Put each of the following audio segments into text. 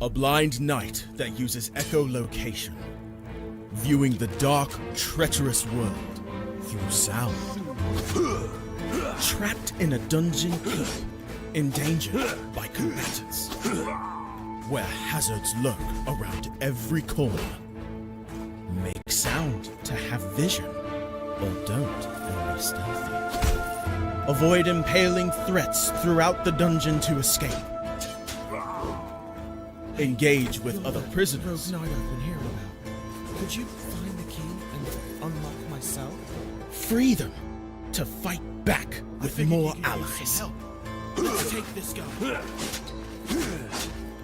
A blind knight that uses echolocation, viewing the dark, treacherous world through sound. Trapped in a dungeon keep, endangered by combatants, where hazards lurk around every corner. Make sound to have vision, or don't and be stealthy. Avoid impaling threats throughout the dungeon to escape. Engage with other prisoners. Rogue Knight I've been hearing about. Could you find the key and unlock my cell? Free them to fight back with more allies. Let's take this guy.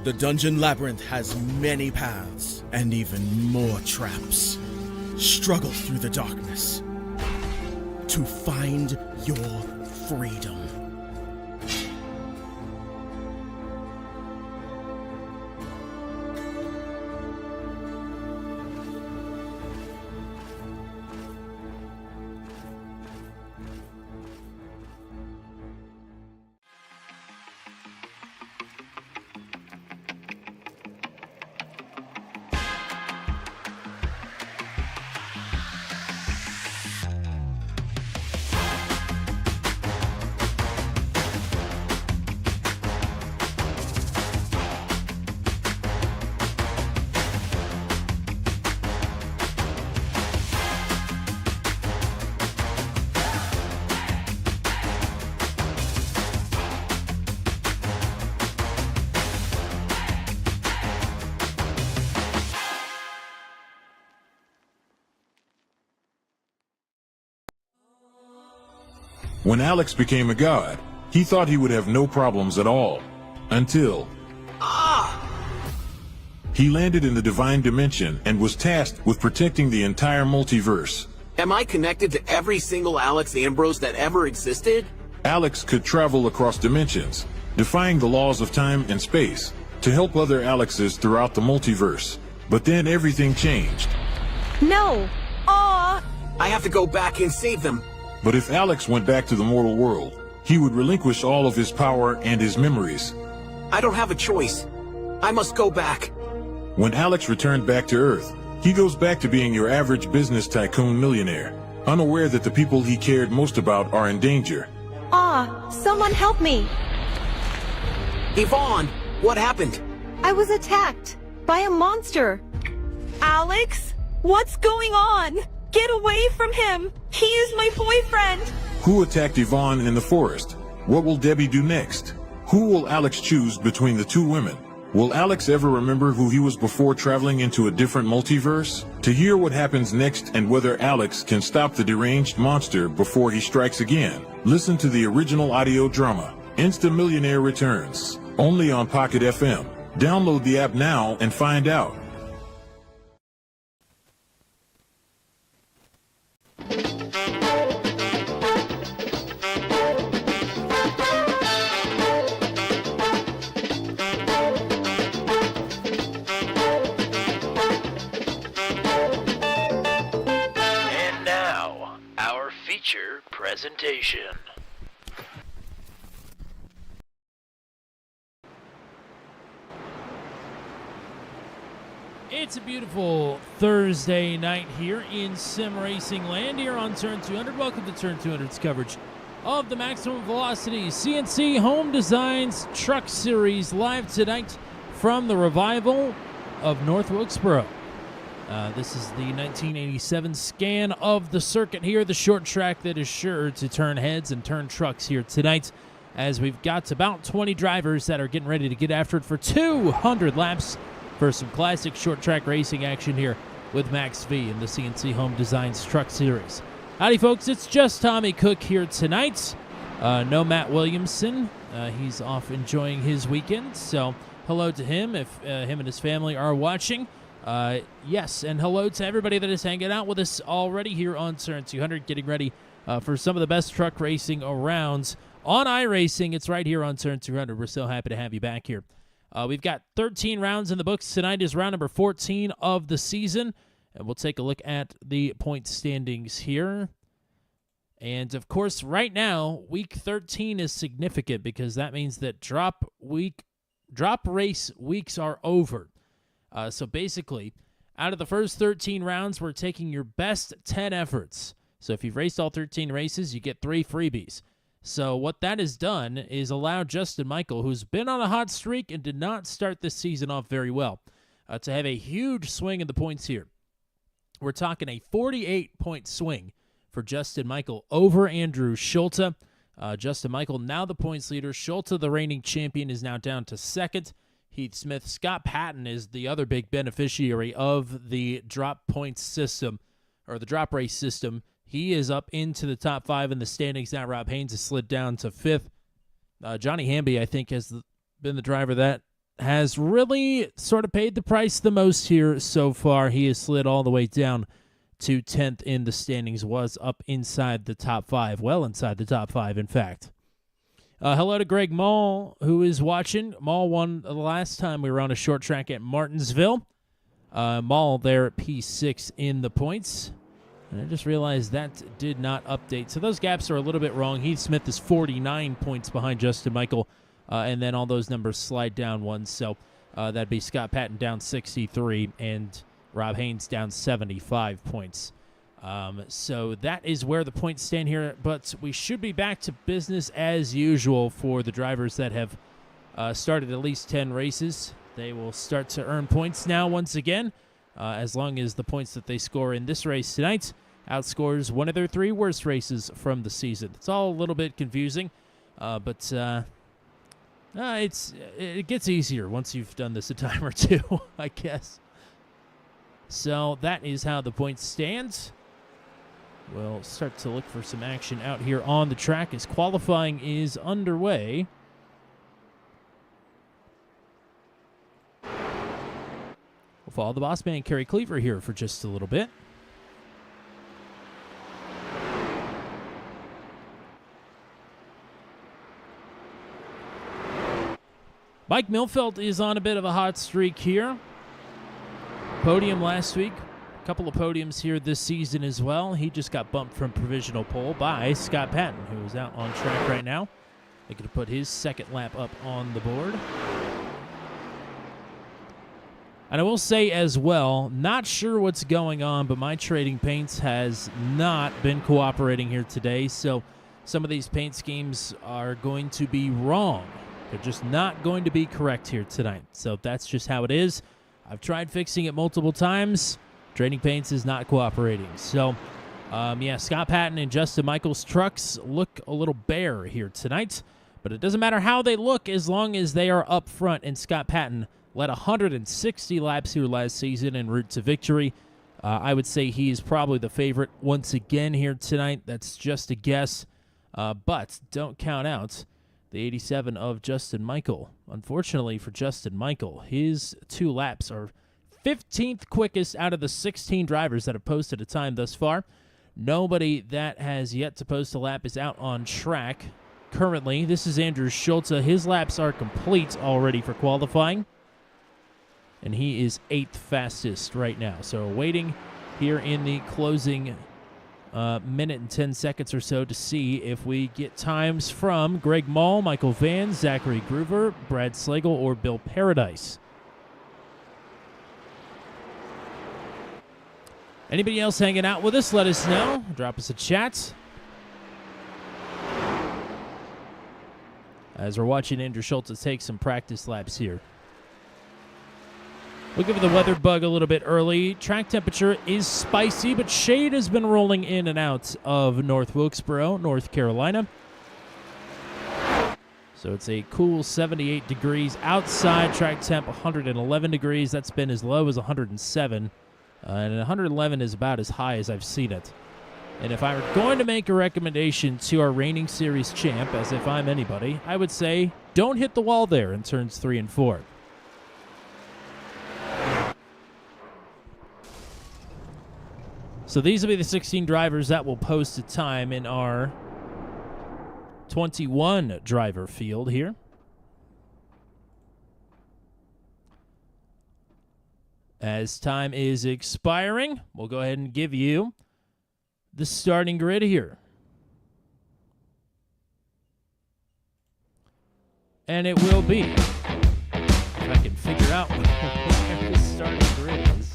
The dungeon labyrinth has many paths and even more traps. Struggle through the darkness to find your freedom. When Alex became a god, he thought he would have no problems at all. Until... He landed in the Divine Dimension and was tasked with protecting the entire multiverse. Am I connected to every single Alex Ambrose that ever existed? Alex could travel across dimensions, defying the laws of time and space, to help other Alexes throughout the multiverse. But then everything changed. No! Aw! I have to go back and save them. But if Alex went back to the mortal world, he would relinquish all of his power and his memories. I don't have a choice. I must go back. When Alex returned back to Earth, he goes back to being your average business tycoon millionaire, unaware that the people he cared most about are in danger. Someone help me! Yvonne, what happened? I was attacked by a monster. Alex? What's going on? Get away from him! He is my boyfriend! Who attacked Yvonne in the forest? What will Debbie do next? Who will Alex choose between the two women? Will Alex ever remember who he was before traveling into a different multiverse? To hear what happens next and whether Alex can stop the deranged monster before he strikes again, listen to the original audio drama, Insta Millionaire Returns, only on Pocket FM. Download the app now and find out. Presentation. It's a beautiful Thursday night here in Sim Racing Land here on Turn 200. Welcome to Turn 200's coverage of the Maximum Velocity CNC Home Designs Truck Series live tonight from the Revival of North Wilkesboro. This is the 1987 scan of the circuit here, the short track that is sure to turn heads and turn trucks here tonight, as we've got about 20 drivers that are getting ready to get after it for 200 laps for some classic short track racing action here with Max V in the CNC Home Designs Truck Series. Howdy, folks. It's just Tommy Cook here tonight. No Matt Williamson. He's off enjoying his weekend, so hello to him if him and his family are watching. Yes, and hello to everybody that is hanging out with us already here on Turn 200, getting ready for some of the best truck racing around on iRacing. It's right here on Turn 200. We're so happy to have you back here. We've got 13 rounds in the books. Tonight is round number 14 of the season, and we'll take a look at the point standings here. And, of course, right now, Week 13 is significant because that means that drop week drop race weeks are over. So basically, out of the first 13 rounds, we're taking your best 10 efforts. So if you've raced all 13 races, you get 3 freebies. So what that has done is allowed Justin Michael, who's been on a hot streak and did not start this season off very well, to have a huge swing in the points here. We're talking a 48-point swing for Justin Michael over Andrew Schulte. Justin Michael now the points leader. Schulte, the reigning champion, is now down to second. Heath Smith, Scott Patton is the other big beneficiary of the drop points system, or the drop race system. He is up into the top 5 in the standings now. Rob Haynes has slid down to 5th. Johnny Hamby, I think, has been the driver that has really sort of paid the price the most here so far. He has slid all the way down to 10th in the standings, was up inside the top 5, well inside the top 5, in fact. Hello to Greg Mall, who is watching. Mall won the last time we were on a short track at Martinsville. Mall there at P6 in the points. And I just realized that did not update. So those gaps are a little bit wrong. Heath Smith is 49 points behind Justin Michael, and then all those numbers slide down one. So that'd be Scott Patton down 63 and Rob Haynes down 75 points. So that is where the points stand here, but we should be back to business as usual for the drivers that have started at least 10 races. They will start to earn points now once again, as long as the points that they score in this race tonight outscores one of their 3 worst races from the season. It's all a little bit confusing, but it gets easier once you've done this a time or two, I guess. So that is how the points stand. We'll start to look for some action out here on the track as qualifying is underway. We'll follow the boss man, Kerry Cleaver, here for just a little bit. Mike Milfeld is on a bit of a hot streak here. Podium last week. A couple of podiums here this season as well. He just got bumped from provisional pole by Scott Patton, who is out on track right now. They could have put his second lap up on the board. And I will say as well, not sure what's going on, but my trading paints has not been cooperating here today. So some of these paint schemes are going to be wrong. They're just not going to be correct here tonight. So that's just how it is. I've tried fixing it multiple times. Trading paints is not cooperating. So, Scott Patton and Justin Michael's trucks look a little bare here tonight. But it doesn't matter how they look as long as they are up front. And Scott Patton led 160 laps here last season en route to victory. I would say he is probably the favorite once again here tonight. That's just a guess. But don't count out the 87 of Justin Michael. Unfortunately for Justin Michael, his 2 laps are 15th quickest out of the 16 drivers that have posted a time thus far. Nobody that has yet to post a lap is out on track currently. This is Andrew Schulte. His laps are complete already for qualifying, and he is 8th fastest right now. So waiting here in the closing minute and 10 seconds or so to see if we get times from Greg Mall, Michael Van, Zachary Groover, Brad Slagle, or Bill Paradise. Anybody else hanging out with us, let us know. Drop us a chat. As we're watching Andrew Schulte take some practice laps here. We'll give the weather bug a little bit early. Track temperature is spicy, but shade has been rolling in and out of North Wilkesboro, North Carolina. So it's a cool 78 degrees outside. Track temp 111 degrees. That's been as low as 107. And 111 is about as high as I've seen it. And if I were going to make a recommendation to our reigning series champ, as if I'm anybody, I would say don't hit the wall there in turns 3 and 4. So these will be the 16 drivers that will post a time in our 21 driver field here. As time is expiring, we'll go ahead and give you the starting grid here. And it will be figure out where the starting grid is.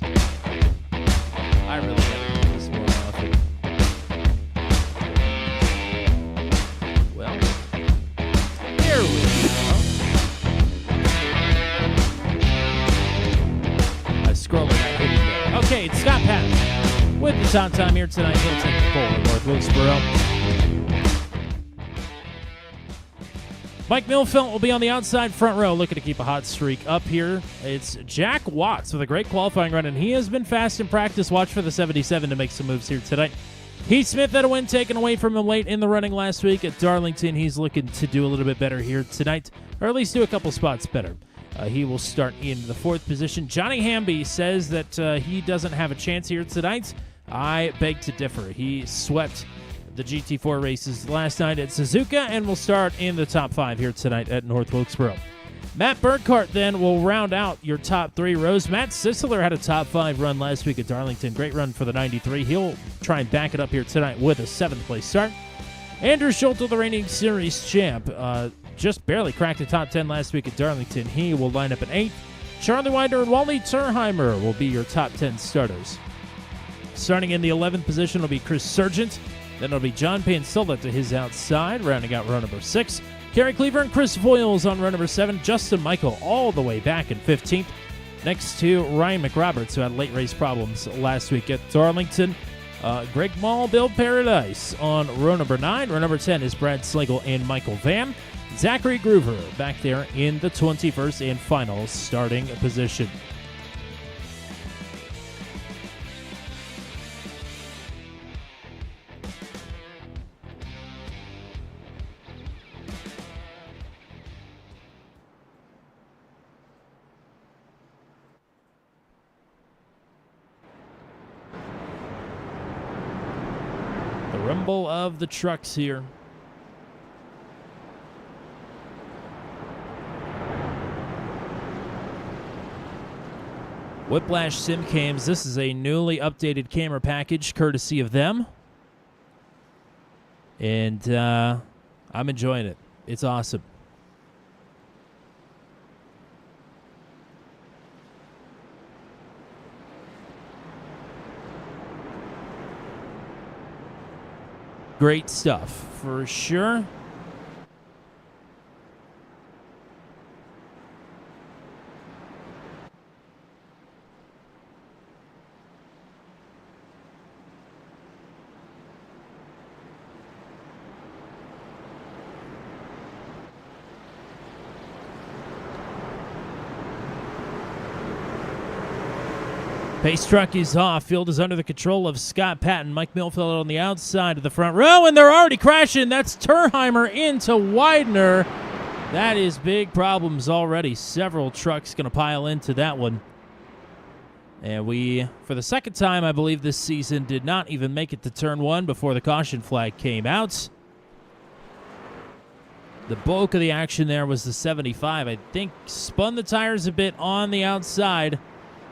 I really gotta do this more often. Well, here we go. I scrolled and I hit it. Okay, it's Scott Patton with the top time here tonight. He'll take the poll in North Wilkesboro. Mike Milfelt will be on the outside front row, looking to keep a hot streak up here. It's Jack Watts with a great qualifying run, and he has been fast in practice. Watch for the 77 to make some moves here tonight. Heath Smith had a win taken away from him late in the running last week at Darlington. He's looking to do a little bit better here tonight, or at least do a couple spots better. He will start in the 4th position. Johnny Hamby says that he doesn't have a chance here tonight. I beg to differ. He swept the GT4 races last night at Suzuka and will start in the top 5 here tonight at North Wilkesboro. Matt Burkhart then will round out your top 3 rows. Matt Sisler had a top 5 run last week at Darlington. Great run for the 93. He'll try and back it up here tonight with a 7th place start. Andrew Schulte, the reigning series champ, just barely cracked the top 10 last week at Darlington. He will line up at 8th. Charlie Winder and Wally Turheimer will be your top 10 starters. Starting in the 11th position will be Chris Sargent. Then it'll be John Pansola to his outside, rounding out row number 6. Kerry Cleaver and Chris Voiles on row number 7. Justin Michael all the way back in 15th. Next to Ryan McRoberts, who had late race problems last week at Darlington. Greg Mall, Bill Paradise on row number 9. Row number 10 is Brad Slagle and Michael Van. Zachary Groover back there in the 21st and final starting position. The rumble of the trucks here. Whiplash Sim Cams. This is a newly updated camera package courtesy of them. And I'm enjoying it. It's awesome. Great stuff, for sure. Pace truck is off. Field is under the control of Scott Patton. Mike Milfeld on the outside of the front row, and they're already crashing. That's Turheimer into Widener. That is big problems already. Several trucks going to pile into that one. And we, for the second time, I believe this season, did not even make it to turn 1 before the caution flag came out. The bulk of the action there was the 75. I think spun the tires a bit on the outside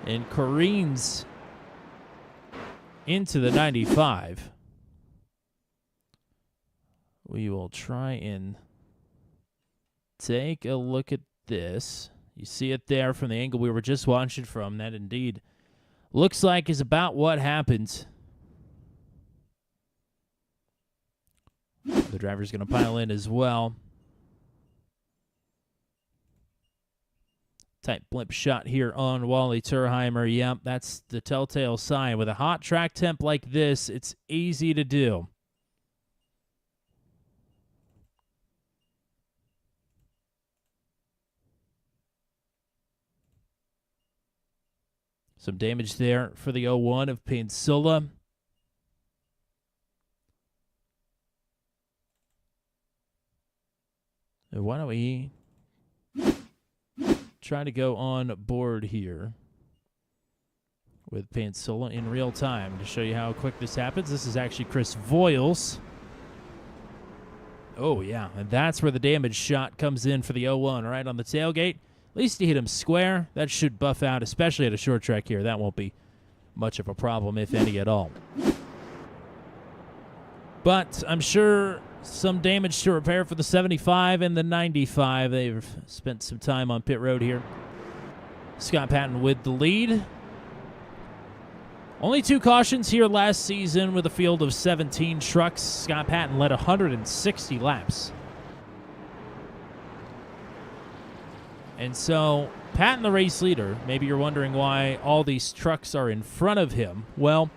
and careens into the 95. We will try and take a look at this. You see it there from the angle we were just watching from. That indeed looks like is about what happened. The driver's going to pile in as well. Tight blimp shot here on Wally Turheimer. Yep, that's the telltale sign. With a hot track temp like this, it's easy to do. Some damage there for the 01 of Pansola. And why don't we try to go on board here with Pansola in real time to show you how quick this happens. This is actually Chris Voiles. Oh, yeah, and that's where the damage shot comes in for the 01, right on the tailgate. At least he hit him square. That should buff out, especially at a short track here. That won't be much of a problem, if any at all. But I'm sure some damage to repair for the 75 and the 95. They've spent some time on pit road here. Scott Patton with the lead. Only 2 cautions here last season with a field of 17 trucks. Scott Patton led 160 laps. And so, Patton the race leader, maybe you're wondering why all these trucks are in front of him. Well,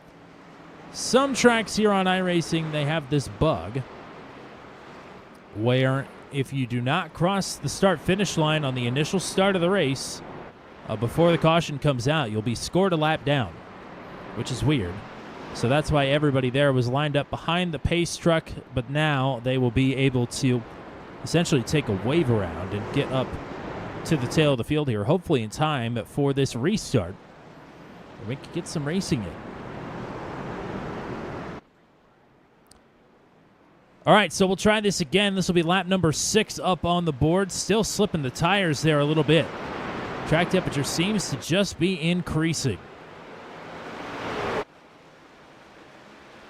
some tracks here on iRacing, they have this bug where if you do not cross the start-finish line on the initial start of the race, before the caution comes out, you'll be scored a lap down, which is weird. So that's why everybody there was lined up behind the pace truck, but now they will be able to essentially take a wave around and get up to the tail of the field here, hopefully in time for this restart. We can get some racing in. All right, so we'll try this again. This will be lap number 6 up on the board. Still slipping the tires there a little bit. Track temperature seems to just be increasing.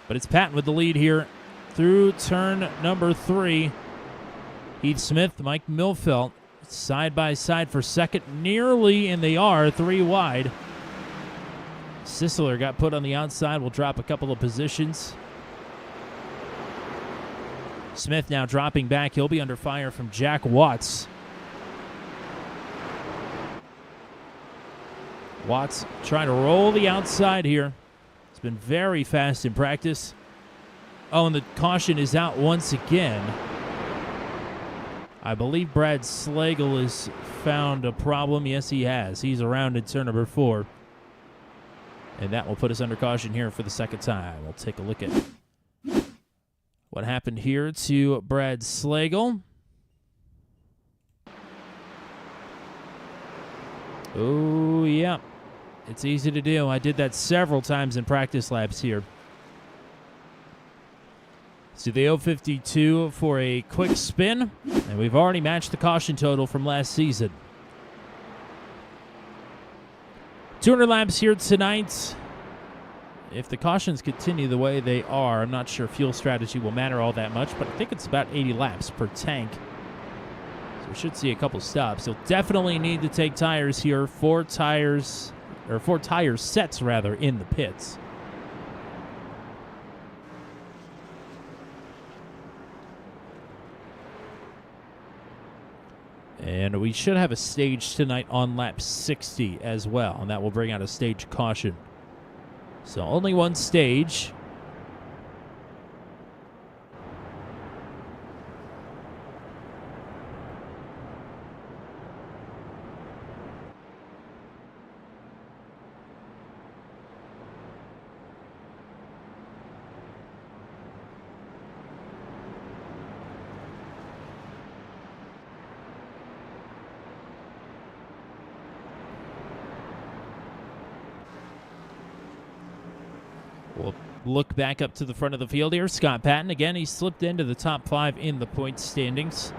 But it's Patton with the lead here through turn number 3. Heath Smith, Mike Milfelt, side by side for second, nearly, and they are 3 wide. Sisler got put on the outside, will drop a couple of positions. Smith now dropping back. He'll be under fire from Jack Watts. Watts trying to roll the outside here. It's been very fast in practice. Oh, and the caution is out once again. I believe Brad Slagle has found a problem. Yes, he has. He's around in turn number 4. And that will put us under caution here for the second time. We'll take a look at what happened here to Brad Slagle. Oh, yeah. It's easy to do. I did that several times in practice laps here. So the 052 for a quick spin, and we've already matched the caution total from last season. 200 laps here tonight. If the cautions continue the way they are, I'm not sure fuel strategy will matter all that much, but I think it's about 80 laps per tank. So we should see a couple stops. You'll definitely need to take tires here, 4 tire sets rather, in the pits. And we should have a stage tonight on lap 60 as well, and that will bring out a stage caution. So only one stage. We'll look back up to the front of the field here. Scott Patton, again, he slipped into the top 5 in the points standings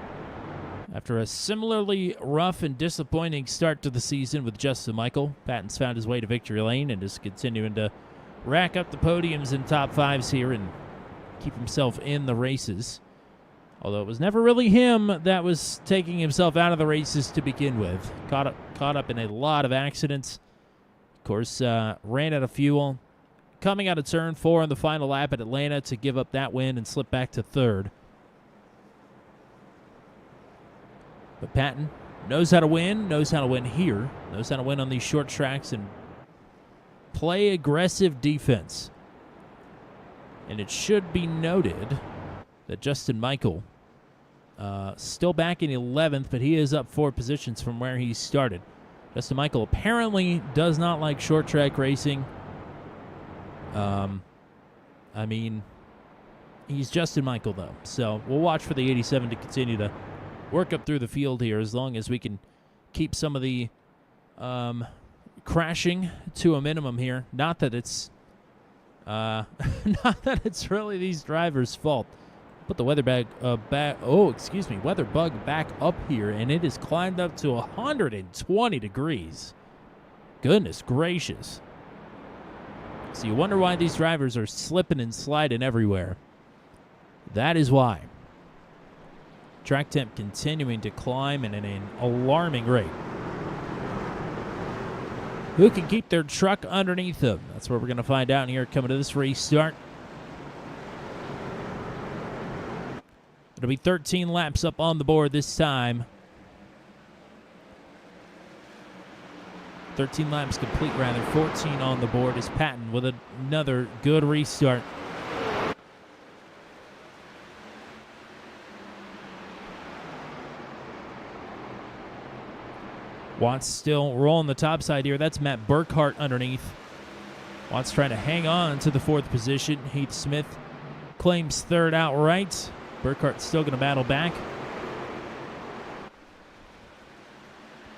after a similarly rough and disappointing start to the season with Justin Michael. Patton's found his way to victory lane and is continuing to rack up the podiums and top 5s here and keep himself in the races. Although it was never really him that was taking himself out of the races to begin with. Caught up in a lot of accidents. Of course, ran out of fuel. Coming out of turn 4 on the final lap at Atlanta to give up that win and slip back to 3rd. But Patton knows how to win here, knows how to win on these short tracks and play aggressive defense. And it should be noted that Justin Michael, still back in 11th, but he is up 4 positions from where he started. Justin Michael apparently does not like short track racing. I mean, he's Justin Michael, though. So we'll watch for the 87 to continue to work up through the field here as long as we can keep some of the crashing to a minimum here. Not that it's really these drivers' fault. Put the weather bug back up here, and it has climbed up to 120 degrees. Goodness gracious. So you wonder why these drivers are slipping and sliding everywhere. That is why. Track temp continuing to climb and at an alarming rate. who can keep their truck underneath them. That's what we're going to find out here coming to this restart. It'll be 13 laps up on the board this time. 13 laps complete, rather. 14 on the board is Patton with another good restart. Watts still rolling the top side here. That's Matt Burkhart underneath. Watts trying to hang on to the fourth position. Heath Smith claims third outright. Burkhart still going to battle back.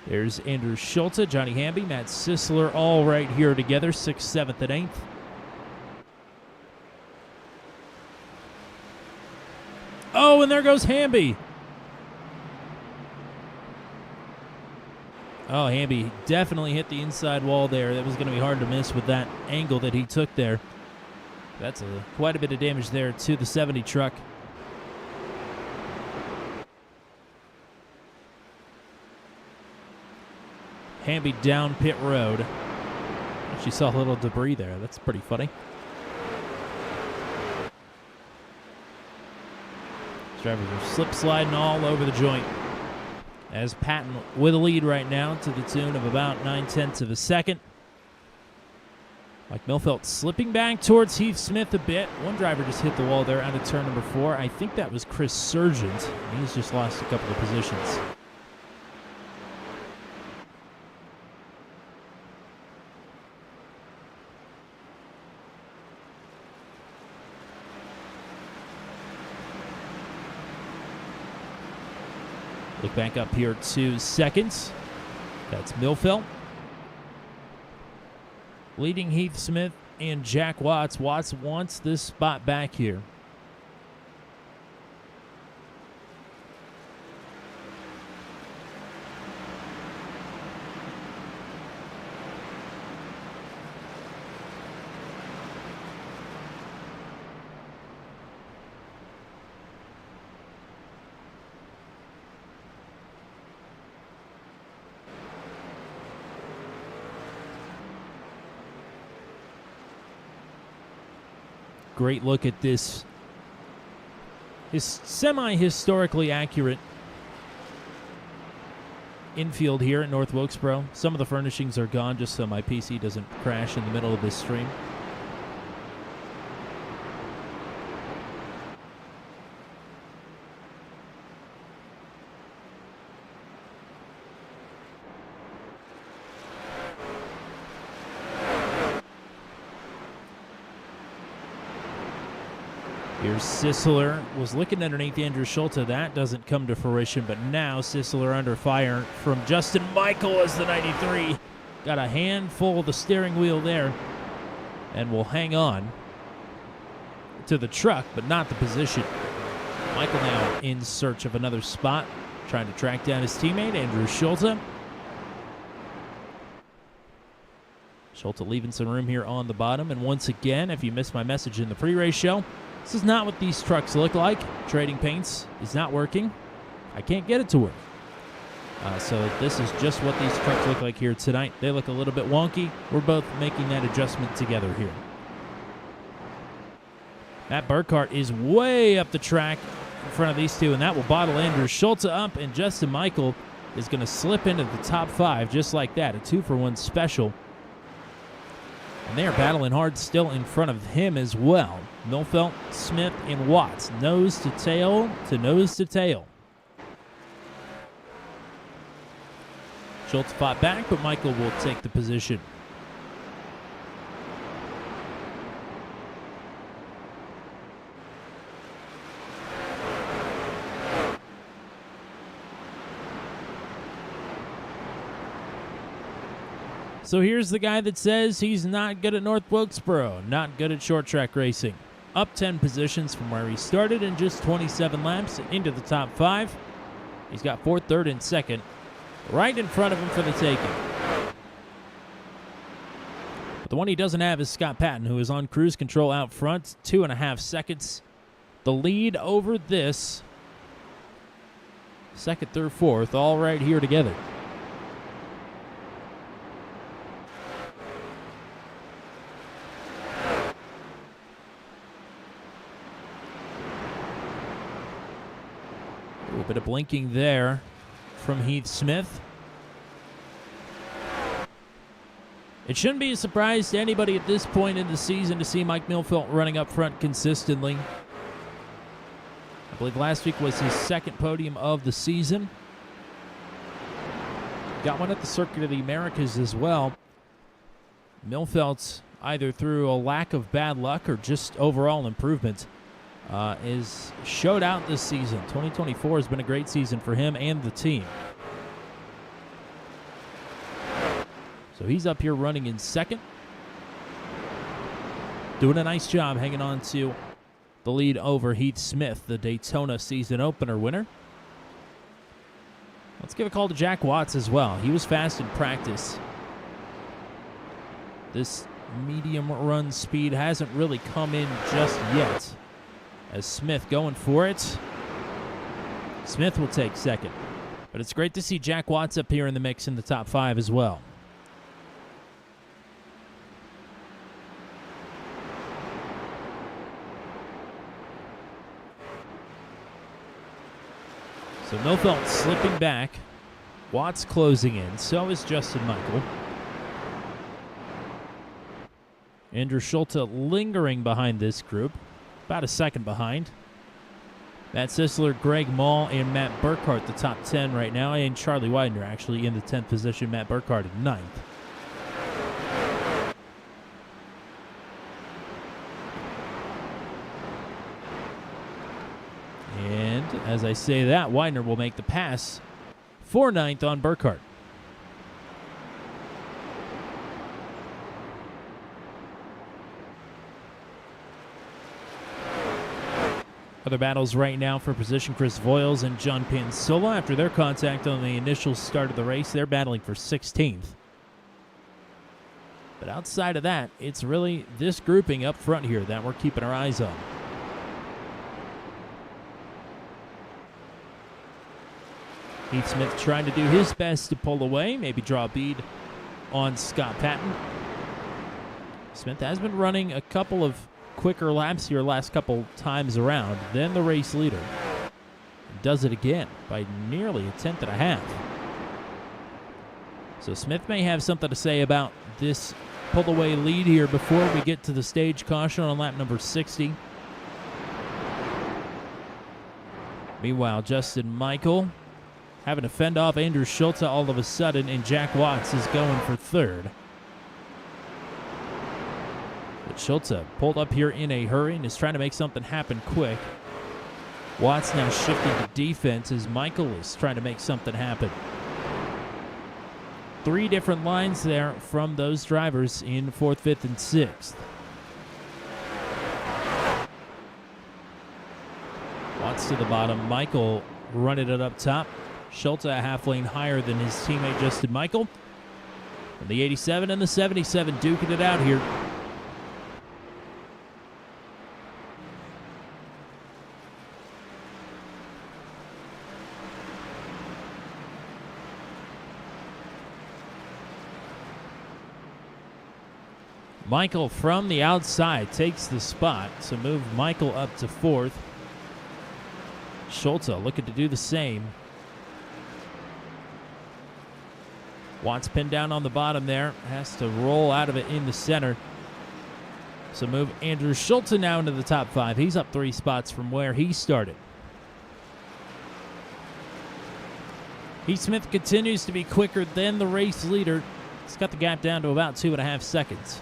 There's Andrew Schulte, Johnny Hamby, Matt Sisler, all right here together, 6th, 7th, and 8th. Oh, and there goes Hamby. Oh, Hamby definitely hit the inside wall there. That was going to be hard to miss with that angle that he took there. That's quite a bit of damage there to the 70 truck. Hamby down pit road. She saw a little debris there. That's pretty funny. Drivers are slip sliding all over the joint. As Patton with a lead right now to the tune of about 9/10 of a second. Mike Milfelt slipping back towards Heath Smith a bit. One driver just hit the wall there out of turn number 4. I think that was Chris Sargent. He's just lost a couple of positions. Look back up here 2 seconds. That's Milfelt. Leading Heath Smith and Jack Watts. Watts wants this spot back here. Great look at this. Is semi-historically accurate infield here in North Wilkesboro. Some of the furnishings are gone just so my PC doesn't crash in the middle of this stream. Here's Sisler, was looking underneath Andrew Schulte. That doesn't come to fruition, but now Sisler under fire from Justin Michael as the 93. Got a handful of the steering wheel there and will hang on to the truck, but not the position. Michael now in search of another spot, trying to track down his teammate, Andrew Schulte. Schulte leaving some room here on the bottom. And once again, if you missed my message in the pre-race show, this is not what these trucks look like. Trading Paints is not working. I can't get it to work. So this is just what these trucks look like here tonight. They look a little bit wonky. We're both making that adjustment together here. Matt Burkhart is way up the track in front of these two, and that will bottle Andrew Schulte up, and Justin Michael is going to slip into the top 5 just like that. A 2-for-1 special. And they are battling hard still in front of him as well. Milfelt, Smith, and Watts. Nose to tail to nose to tail. Schultz fought back, but Michael will take the position. So here's the guy that says he's not good at North Wilkesboro, not good at short track racing. Up 10 positions from where he started in just 27 laps into the top 5. He's got 4th, 3rd, and 2nd right in front of him for the taking. But the one he doesn't have is Scott Patton, who is on cruise control out front, 2.5 seconds. The lead over this 2nd, 3rd, 4th, all right here together. Bit of blinking there from Heath Smith. It shouldn't be a surprise to anybody at this point in the season to see Mike Millfelt running up front consistently. I believe last week was his second podium of the season. Got one at the Circuit of the Americas as well. Millfelt, either through a lack of bad luck or just overall improvement, is showed out this season. 2024 has been a great season for him and the team. So he's up here running in second. Doing a nice job hanging on to the lead over Heath Smith, the Daytona season opener winner. Let's give a call to Jack Watts as well. He was fast in practice. This medium run speed hasn't really come in just yet. As Smith going for it. Smith will take second. But it's great to see Jack Watts up here in the mix in the top 5 as well. So Millfelt slipping back. Watts closing in. So is Justin Michael. Andrew Schulte lingering behind this group. About a second behind. Matt Sisler, Greg Mall, and Matt Burkhart, the top 10 right now. And Charlie Widener actually in the 10th position. Matt Burkhart in 9th. And as I say that, Widener will make the pass for 9th on Burkhart. Other battles right now for position, Chris Voiles and John Pansola. After their contact on the initial start of the race, they're battling for 16th. But outside of that, it's really this grouping up front here that we're keeping our eyes on. Heath Smith trying to do his best to pull away, maybe draw a bead on Scott Patton. Smith has been running a couple of quicker laps here last couple times around than the race leader. Does it again by nearly a tenth and a half. So Smith may have something to say about this pull-away lead here before we get to the stage caution on lap number 60. Meanwhile, Justin Michael having to fend off Andrew Schulte all of a sudden, and Jack Watts is going for third. But Schulte pulled up here in a hurry and is trying to make something happen quick. Watts now shifting to defense as Michael is trying to make something happen. 3 different lines there from those drivers in 4th, 5th, and 6th. Watts to the bottom. Michael running it up top. Schulte a half lane higher than his teammate Justin Michael. And the 87 and the 77 duking it out here. Michael from the outside takes the spot to move Michael up to 4th. Schulte looking to do the same. Watts pinned down on the bottom there. Has to roll out of it in the center. So move Andrew Schulte now into the top 5. He's up 3 spots from where he started. Heath Smith continues to be quicker than the race leader. He's got the gap down to about 2.5 seconds.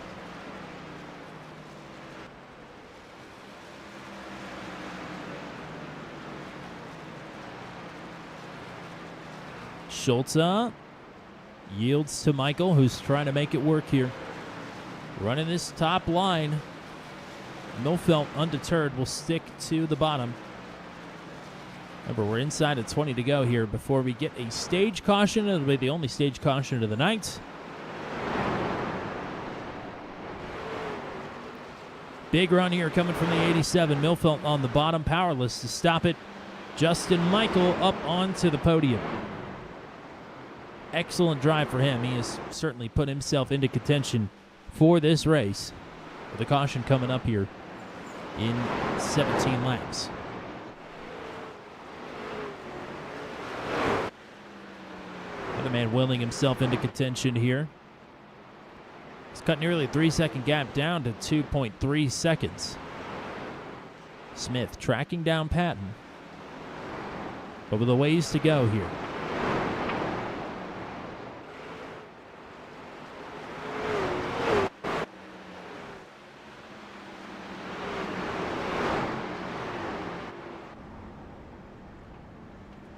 Schulte yields to Michael, who's trying to make it work here. Running this top line. Millfelt, undeterred, will stick to the bottom. Remember, we're inside of 20 to go here before we get a stage caution. It'll be the only stage caution of the night. Big run here coming from the 87. Millfelt on the bottom, powerless to stop it. Justin Michael up onto the podium. Excellent drive for him. He has certainly put himself into contention for this race, with a caution coming up here in 17 laps. The man willing himself into contention here. He's cut nearly a 3-second gap down to 2.3 seconds. Smith tracking down Patton, but with a ways to go here.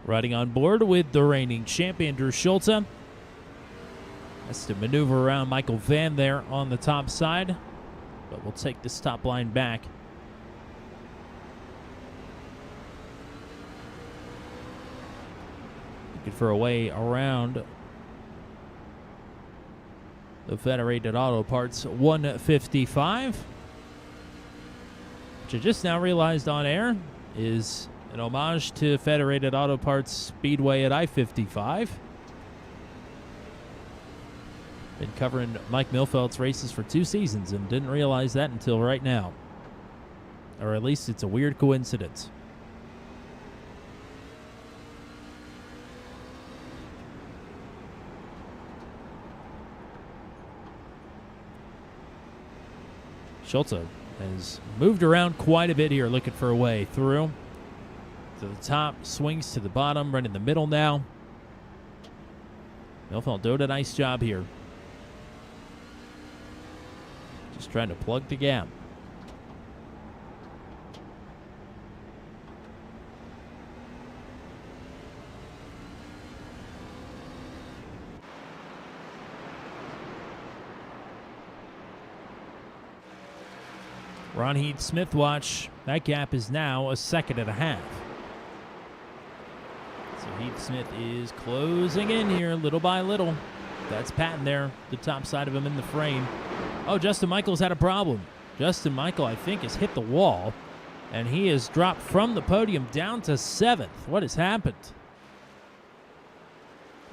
Riding on board with the reigning champ, Andrew Schultz. Has to maneuver around Michael Van there on the top side, but we'll take this top line back. Looking for a way around the Federated Auto Parts 155, which I just now realized on air is an homage to Federated Auto Parts Speedway at I-55. Been covering Mike Milfeld's races for 2 seasons and didn't realize that until right now. Or at least it's a weird coincidence. Schultz has moved around quite a bit here, looking for a way through. To the top, swings to the bottom, running the middle now. Milfeld doing a nice job here. Just trying to plug the gap. Ron Heath Smith watch. That gap is now 1.5 seconds. So Heath Smith is closing in here little by little. That's Patton there, the top side of him in the frame. Oh, Justin Michael's had a problem. Justin Michael, I think, has hit the wall, and he has dropped from the podium down to 7th. What has happened?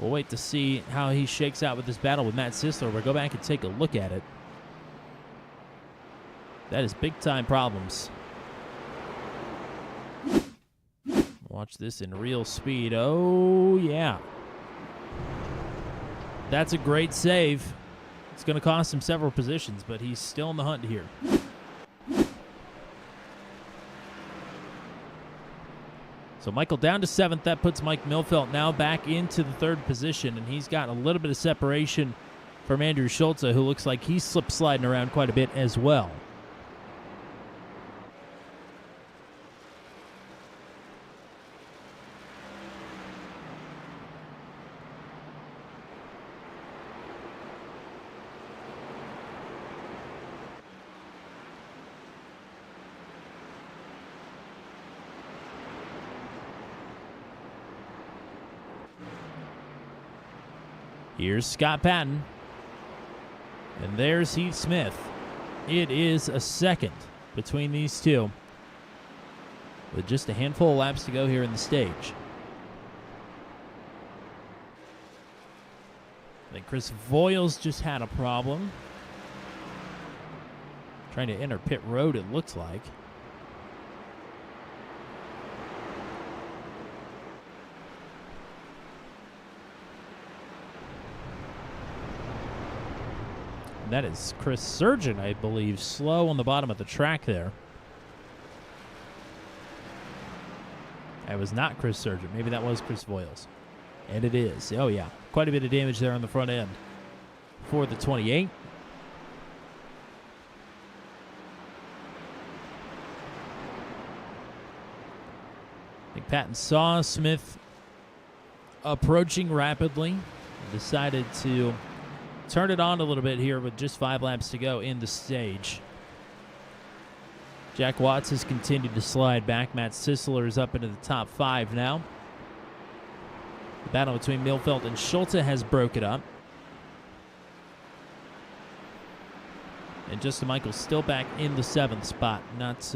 We'll wait to see how he shakes out with this battle with Matt Sisler. We'll go back and take a look at it. That is big-time problems. Watch this in real speed. Oh, yeah. That's a great save. It's going to cost him several positions, but he's still in the hunt here. So Michael down to 7th. That puts Mike Milfeld now back into the 3rd position, and he's got a little bit of separation from Andrew Schultz, who looks like he's slip-sliding around quite a bit as well. Here's Scott Patton. And there's Heath Smith. It is 1 second between these two, with just a handful of laps to go here in the stage. I think Chris Voiles just had a problem. Trying to enter pit road, it looks like. And that is Chris Surgeon, I believe, slow on the bottom of the track there. That was not Chris Surgeon. Maybe that was Chris Voiles. And it is. Oh, yeah. Quite a bit of damage there on the front end for the 28. I think Patton saw Smith approaching rapidly and decided to turn it on a little bit here with just 5 laps to go in the stage. Jack Watts has continued to slide back. Matt Sisler is up into the top 5 now. The battle between Milfeld and Schultz has broken up. And Justin Michael's still back in the 7th spot. Not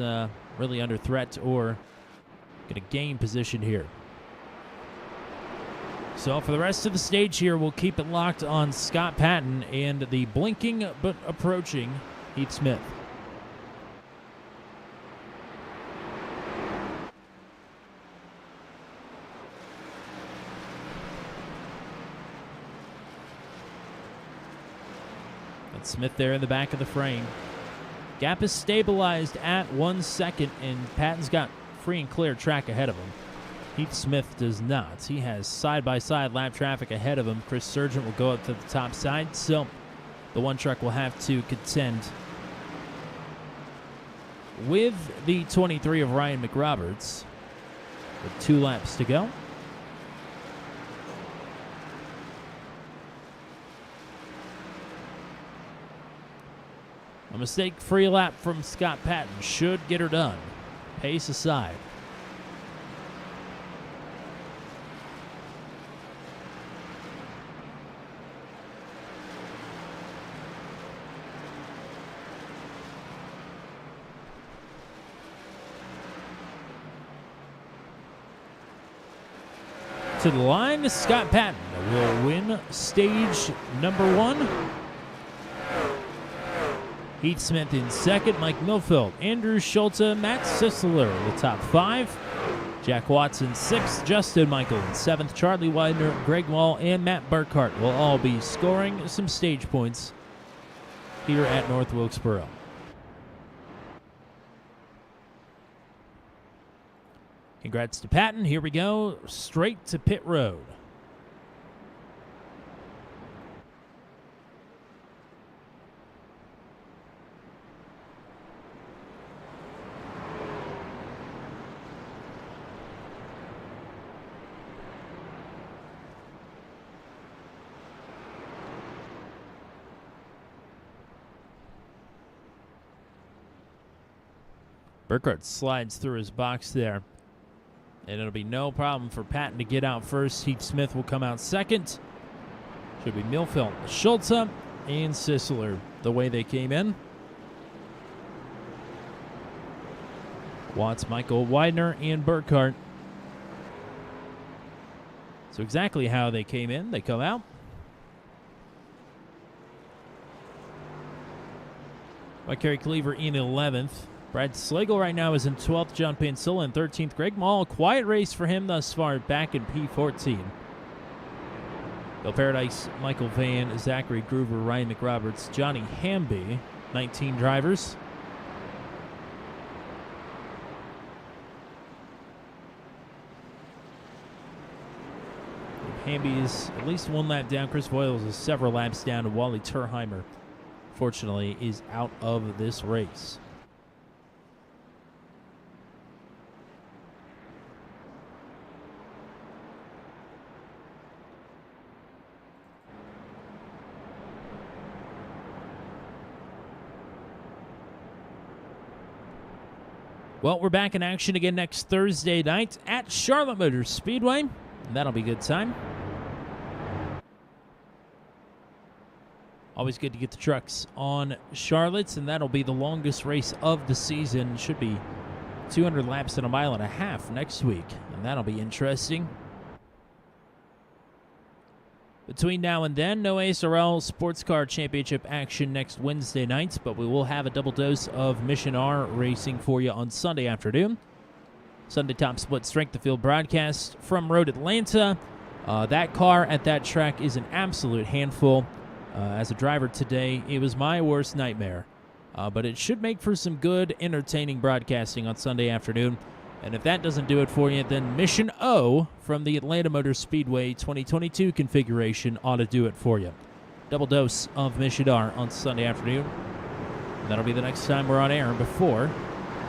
really under threat or going to gain position here. So for the rest of the stage here, we'll keep it locked on Scott Patton and the blinking but approaching Heath Smith. And Smith there in the back of the frame. Gap is stabilized at 1 second, and Patton's got free and clear track ahead of him. Heath Smith does not. He has side-by-side lap traffic ahead of him. Chris Sargent will go up to the top side, so the one truck will have to contend with the 23 of Ryan McRoberts with 2 laps to go. A mistake-free lap from Scott Patton should get her done. Pace aside. To the line, Scott Patton will win stage number 1. Heath Smith in second, Mike Milfield, Andrew Schulte, Matt Sisler in the top 5. Jack Watson 6th, Justin Michael in 7th, Charlie Widener, Greg Wall, and Matt Burkhart will all be scoring some stage points here at North Wilkesboro. Congrats to Patton. Here we go, straight to pit road. Burkhart slides through his box there. And it'll be no problem for Patton to get out first. Heath Smith will come out second. Should be Milfield, Schultz, and Sisler the way they came in. Watts, Michael, Widener, and Burkhart. So exactly how they came in, they come out. Kerry Cleaver in 11th. Brad Slagle right now is in 12th, John Pansilla in 13th. Greg Mall, quiet race for him thus far, back in P14. Bill Paradise, Michael Van, Zachary Groover, Ryan McRoberts, Johnny Hamby, 19 drivers. Hamby is at least 1 lap down. Chris Voiles is several laps down, and Wally Turheimer, fortunately, is out of this race. Well, we're back in action again next Thursday night at Charlotte Motor Speedway. That'll be a good time. Always good to get the trucks on Charlotte's, and that'll be the longest race of the season. Should be 200 laps in a mile and a half next week, and that'll be interesting. Between now and then, no ASRL Sports Car Championship action next Wednesday night, but we will have a double dose of Mission R racing for you on Sunday afternoon. Sunday top split strength of field broadcast from Road Atlanta. That car at that track is an absolute handful. As a driver today, it was my worst nightmare. But it should make for some good, entertaining broadcasting on Sunday afternoon. And if that doesn't do it for you, then Mission O from the Atlanta Motor Speedway 2022 configuration ought to do it for you. Double dose of Mission R on Sunday afternoon. That'll be the next time we're on air before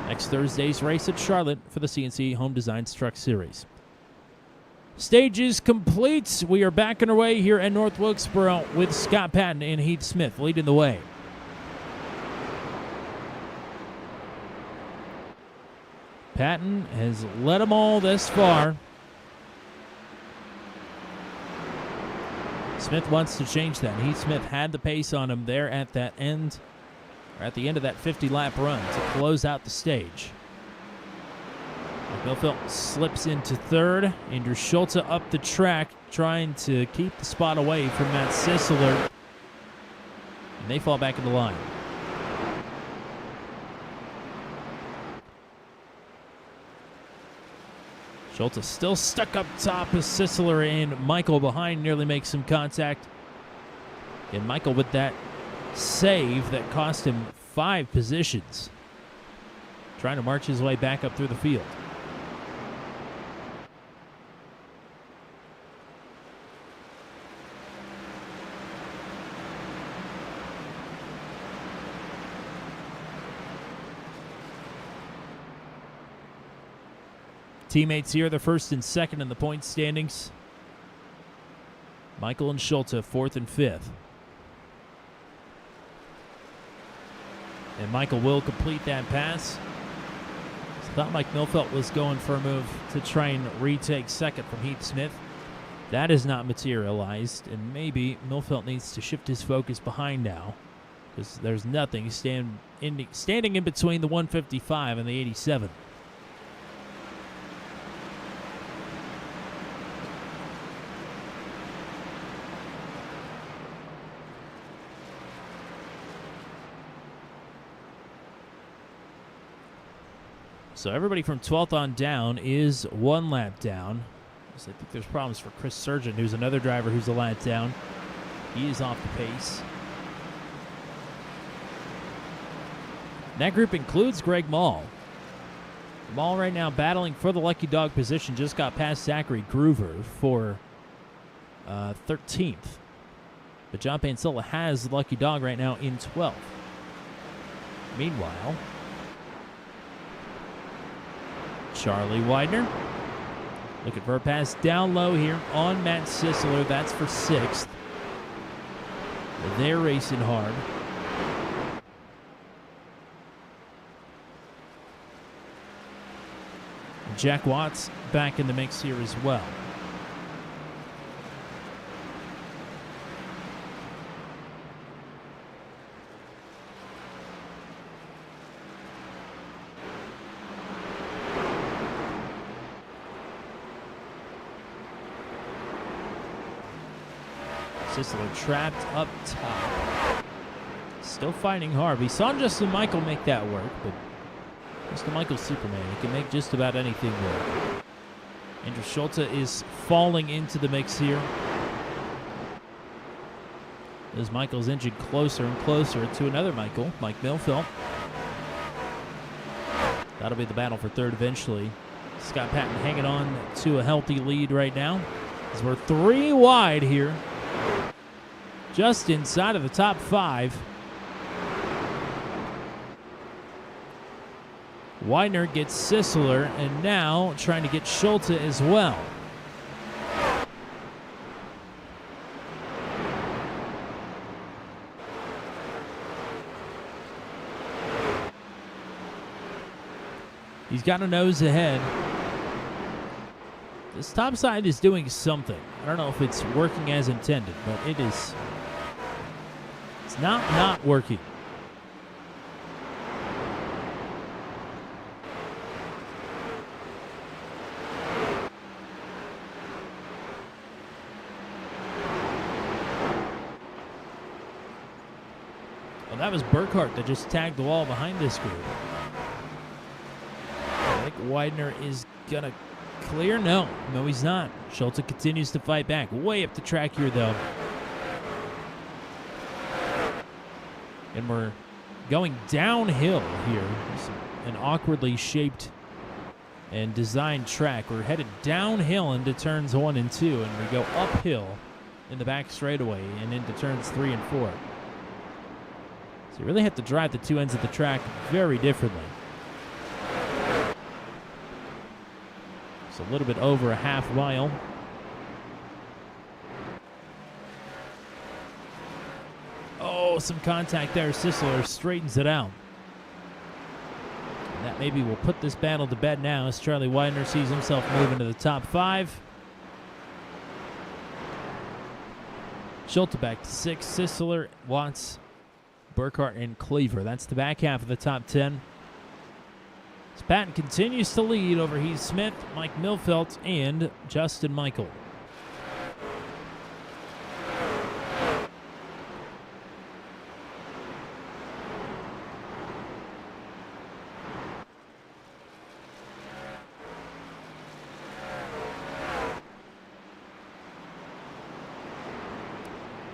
next Thursday's race at Charlotte for the CNC Home Designs Truck Series. Stage is complete. We are back underway here at North Wilkesboro with Scott Patton and Heath Smith leading the way. Patton has led them all this far. Smith wants to change that. Heath Smith had the pace on him there at that end, or at the end of that 50-lap run to close out the stage. Milfield slips into third. Andrew Schulte up the track, trying to keep the spot away from Matt Sisler. And they fall back in the line. Schulte still stuck up top as Sisler and Michael behind nearly make some contact. And Michael with that save that cost him 5 positions. Trying to march his way back up through the field. Teammates here, the first and second in the point standings. Michael and Schulte, 4th and 5th. And Michael will complete that pass. Thought Mike Milfelt was going for a move to try and retake second from Heath Smith. That has not materialized, and maybe Milfelt needs to shift his focus behind now, because there's nothing standing in between the 155 and the 87. So everybody from 12th on down is 1 lap down. So I think there's problems for Chris Surgeon, who's another driver who's a lap down. He is off the pace. That group includes Greg Mall. Mall right now battling for the lucky dog position. Just got past Zachary Groover for 13th. But John Pansilla has the lucky dog right now in 12th. Meanwhile, Charlie Widener looking for a pass down low here on Matt Sisler. That's for 6th. They're racing hard. Jack Watts back in the mix here as well. Sisler trapped up top. Still fighting hard. We saw Justin Michael make that work, but Justin Michael's Superman. He can make just about anything work. Andrew Schulte is falling into the mix here, as Michael's inching closer and closer to another Michael, Mike Milfelt. That'll be the battle for 3rd eventually. Scott Patton hanging on to a healthy lead right now, as we're 3 wide here, just inside of the top 5. Widener gets Sisler, and now trying to get Schulte as well. He's got a nose ahead. This top side is doing something. I don't know if it's working as intended, but it's not working. Well, that was Burkhart that just tagged the wall behind this group. I think Widener is going to clear. No, he's not. Schulte continues to fight back. Way up the track here, though. And we're going downhill here. It's an awkwardly shaped and designed track. We're headed downhill into turns 1 and 2, and we go uphill in the back straightaway and into turns 3 and 4. So you really have to drive the 2 ends of the track very differently. It's a little bit over a half mile. Oh, some contact there. Sisler straightens it out. And that maybe will put this battle to bed now, as Charlie Widener sees himself move into the top 5. Schulte back to 6. Sisler, Watts, Burkhart, and Cleaver. That's the back half of the top 10. As Patton continues to lead over Heath Smith, Mike Milfelt, and Justin Michael.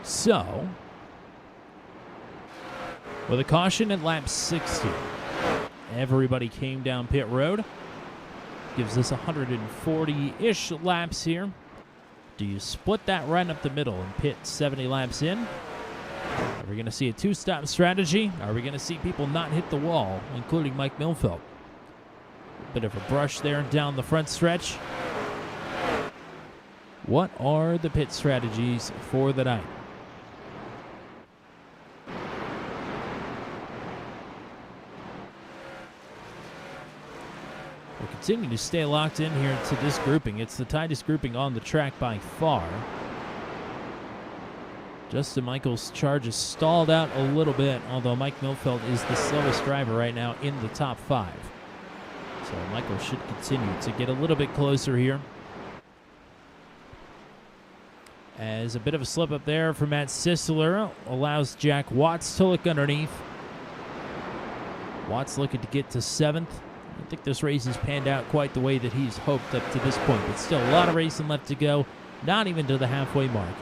So, With a caution at lap 60. Everybody came down pit road. Gives us 140-ish laps here. Do you split that right up the middle and pit 70 laps in? Are we going to see a two-stop strategy? Are we going to see people not hit the wall, including Mike Milfeld? Bit of a brush there down the front stretch. What are the pit strategies for the night? We'll continue to stay locked in here to this grouping. It's the tightest grouping on the track by far. Justin Michael's charge is stalled out a little bit, although Mike Milfeld is the slowest driver right now in the top 5. So Michael should continue to get a little bit closer here. As a bit of a slip up there for Matt Sisler allows Jack Watts to look underneath. Watts looking to get to 7th. I don't think this race has panned out quite the way that he's hoped up to this point, but still a lot of racing left to go, not even to the halfway mark.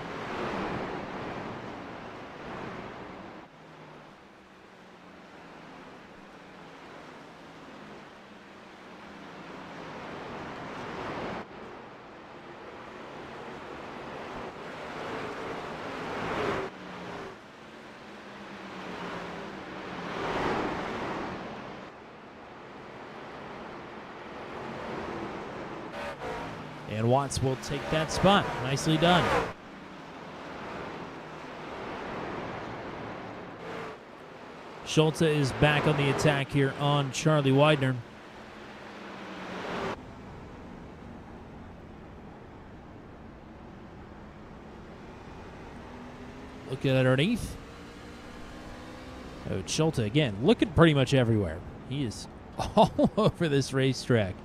And Watts will take that spot. Nicely done. Schulte is back on the attack here on Charlie Widener. Look at underneath. Oh, Schulte again, looking pretty much everywhere. He is all over this racetrack.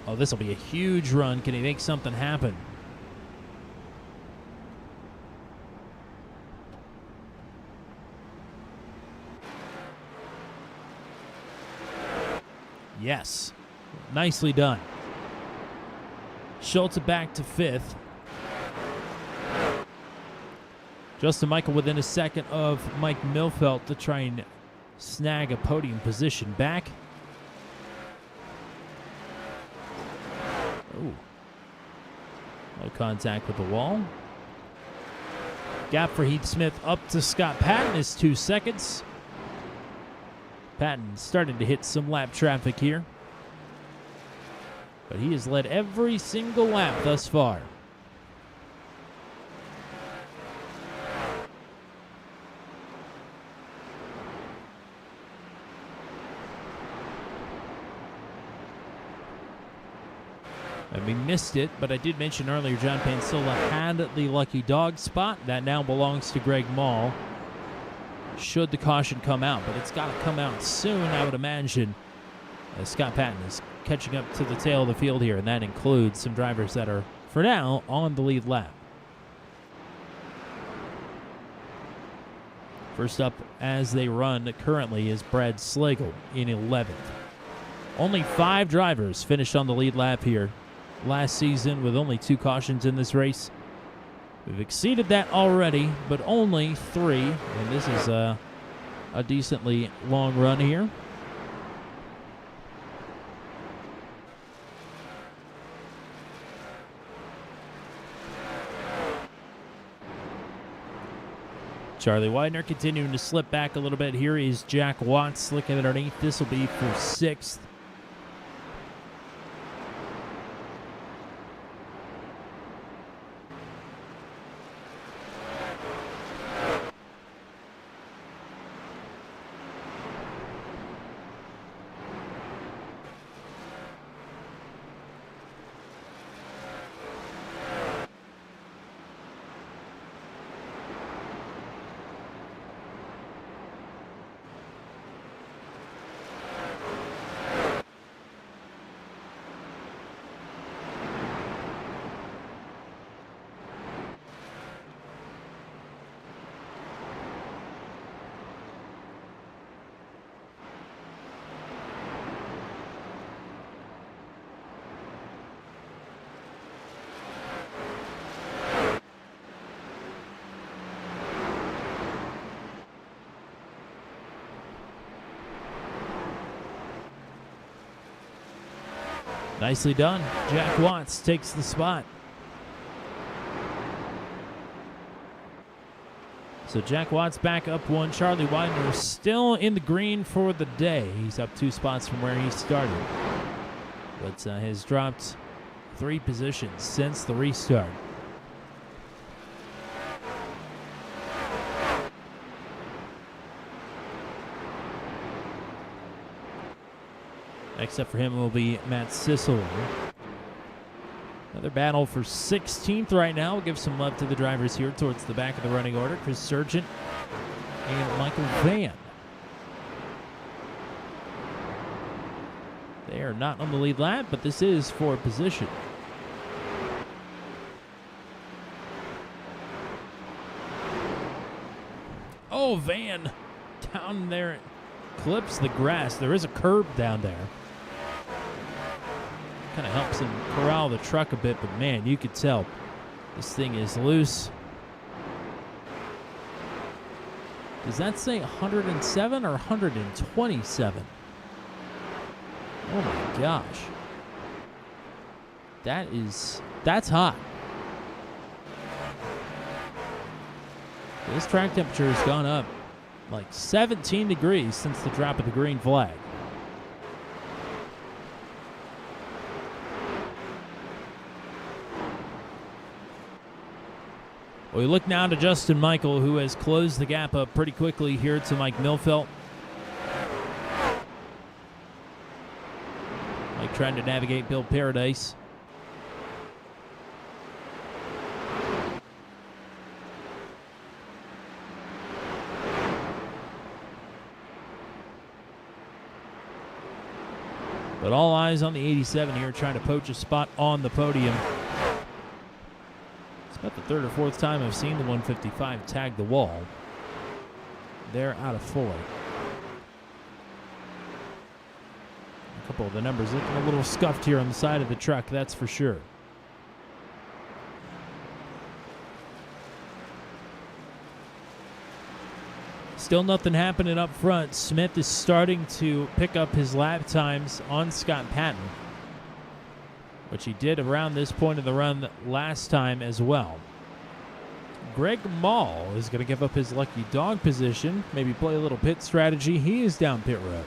Oh, this will be a huge run. Can he make something happen? Yes. Nicely done. Schulte back to 5th. Justin Michael within a second of Mike Milfeld to try and snag a podium position back. Ooh. No contact with the wall. Gap for Heath Smith up to Scott Patton is 2 seconds. Patton starting to hit some lap traffic here. But he has led every single lap thus far. And we missed it, but I did mention earlier John Pansilla had the lucky dog spot. That now belongs to Greg Mall. Should the caution come out, but it's got to come out soon, I would imagine, as Scott Patton is catching up to the tail of the field here, and that includes some drivers that are, for now, on the lead lap. First up as they run currently is Brad Slagle in 11th. Only 5 drivers finished on the lead lap here last season with only 2 cautions in this race. We've exceeded that already, but only 3, and this is a decently long run here. Charlie Widener continuing to slip back a little bit. Here is Jack Watts looking underneath. This will be for 6th. Nicely done. Jack Watts takes the spot. So Jack Watts back up one. Charlie Widener still in the green for the day. He's up 2 spots from where he started, but has dropped 3 positions since the restart. Next up for him will be Matt Sissel. Another battle for 16th right now. We'll give some love to the drivers here towards the back of the running order. Chris Sargent and Michael Van. They are not on the lead lap, but this is for position. Oh, Van down there clips the grass. There is a curb down there. Kind of helps him corral the truck a bit, but man, you could tell this thing is loose. Does that say 107 or 127? Oh my gosh. That's hot. This track temperature has gone up like 17 degrees since the drop of the green flag. We look now to Justin Michael, who has closed the gap up pretty quickly here to Mike Milfelt. Mike trying to navigate Bill Paradise. But all eyes on the 87 here, trying to poach a spot on the podium. About the 3rd or 4th time I've seen the 155 tag the wall. They're out of 4. A couple of the numbers looking a little scuffed here on the side of the truck, that's for sure. Still nothing happening up front. Smith is starting to pick up his lap times on Scott Patton, which he did around this point of the run last time as well. Greg Mall is going to give up his lucky dog position, maybe play a little pit strategy. He is down pit road.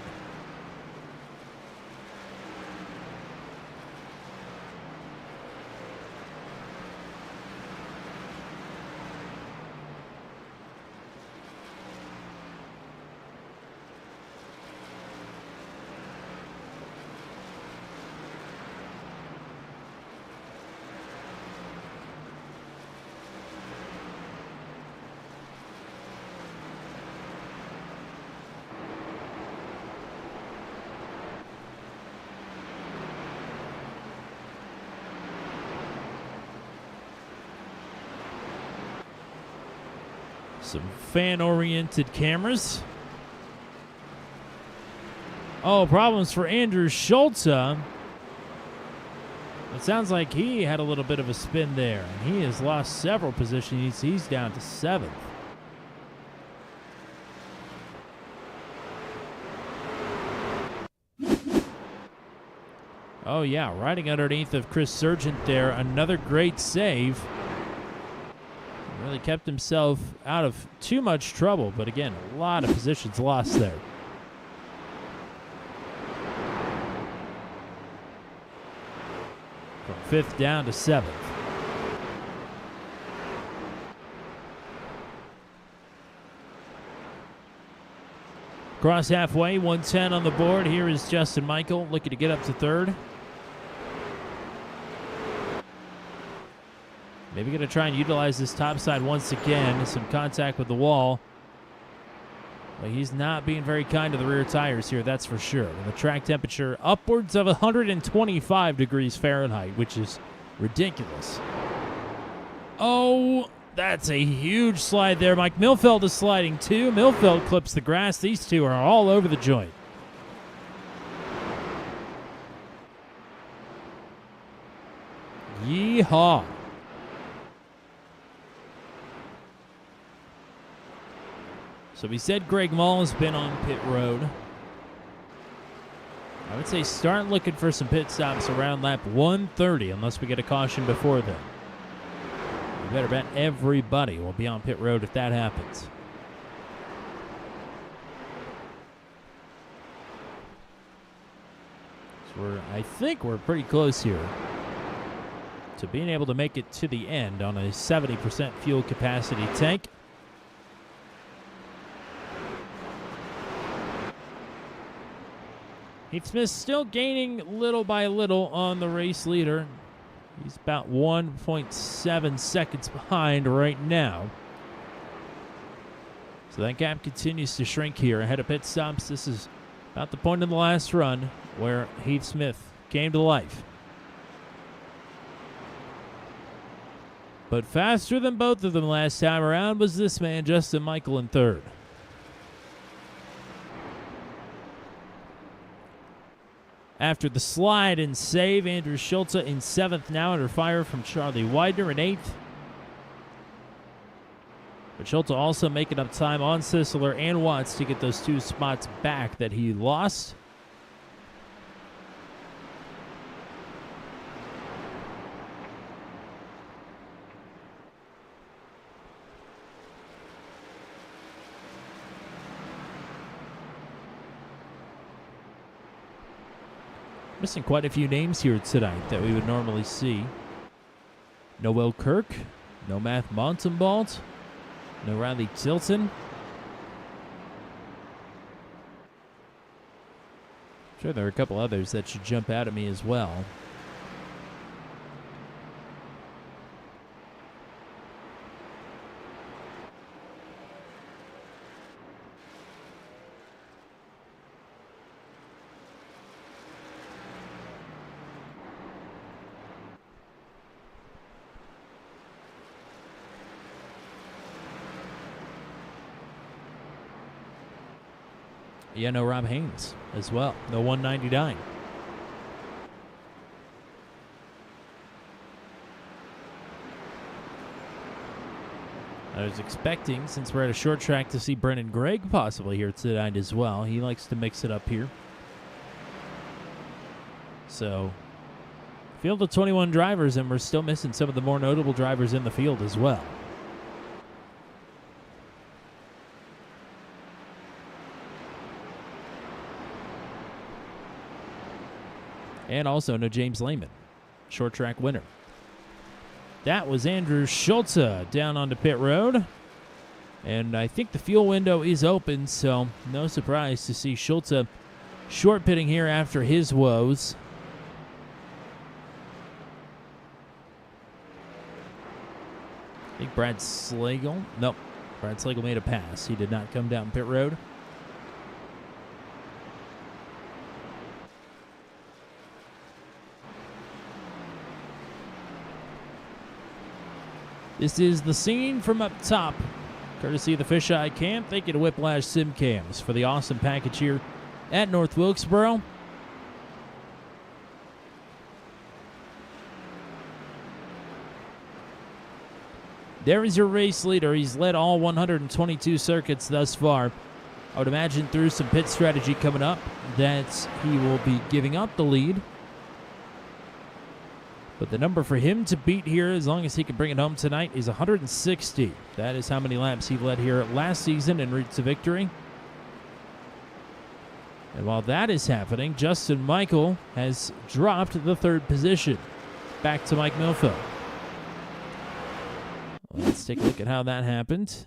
Some fan-oriented cameras. Oh, problems for Andrew Schultz. It sounds like he had a little bit of a spin there, and he has lost several positions. He's down to 7th. Oh, yeah, riding underneath of Chris Sargent there. Another great save. Really kept himself out of too much trouble, but again, a lot of positions lost there. From 5th down to 7th. Cross halfway, 110 on the board. Here is Justin Michael looking to get up to 3rd. Maybe going to try and utilize this top side once again. Some contact with the wall. But he's not being very kind to the rear tires here, that's for sure. And the track temperature upwards of 125 degrees Fahrenheit, which is ridiculous. Oh, that's a huge slide there. Mike Milfeld is sliding too. Milfeld clips the grass. These two are all over the joint. Yeehaw. So we said Greg Mall has been on pit road. I would say start looking for some pit stops around lap 130 unless we get a caution before then. You better bet everybody will be on pit road if that happens. So I think we're pretty close here to being able to make it to the end on a 70% fuel capacity tank. Heath Smith still gaining little by little on the race leader. He's about 1.7 seconds behind right now. So that gap continues to shrink here ahead of pit stops. This is about the point in the last run where Heath Smith came to life. But faster than both of them last time around was this man, Justin Michael, in third. After the slide and save, Andrew Schultze in 7th now under fire from Charlie Widener in 8th. But Schultze also making up time on Sisler and Watts to get those 2 spots back that he lost. Missing quite a few names here tonight that we would normally see. Noel Kirk, no Matt Montenbalt, no Riley Tilton. Sure, there are a couple others that should jump out at me as well. Yeah, no Rob Haynes as well. No 199. I was expecting, since we're at a short track, to see Brennan Gregg possibly here tonight as well. He likes to mix it up here. So, field of 21 drivers, and we're still missing some of the more notable drivers in the field as well. And also no James Lehman, short track winner. That was Andrew Schultze down onto pit road. And I think the fuel window is open, so no surprise to see Schultze short pitting here after his woes. I think Brad Slagle. Nope. Brad Slagle made a pass. He did not come down pit road. This is the scene from up top, courtesy of the Fisheye Cam. Thank you to Whiplash Sim Cams for the awesome package here at North Wilkesboro. There is your race leader. He's led all 122 circuits thus far. I would imagine through some pit strategy coming up that he will be giving up the lead. But the number for him to beat here, as long as he can bring it home tonight, is 160. That is how many laps he led here last season and reached a victory. And while that is happening, Justin Michael has dropped the 3rd position. Back to Mike Milfeld. Let's take a look at how that happened.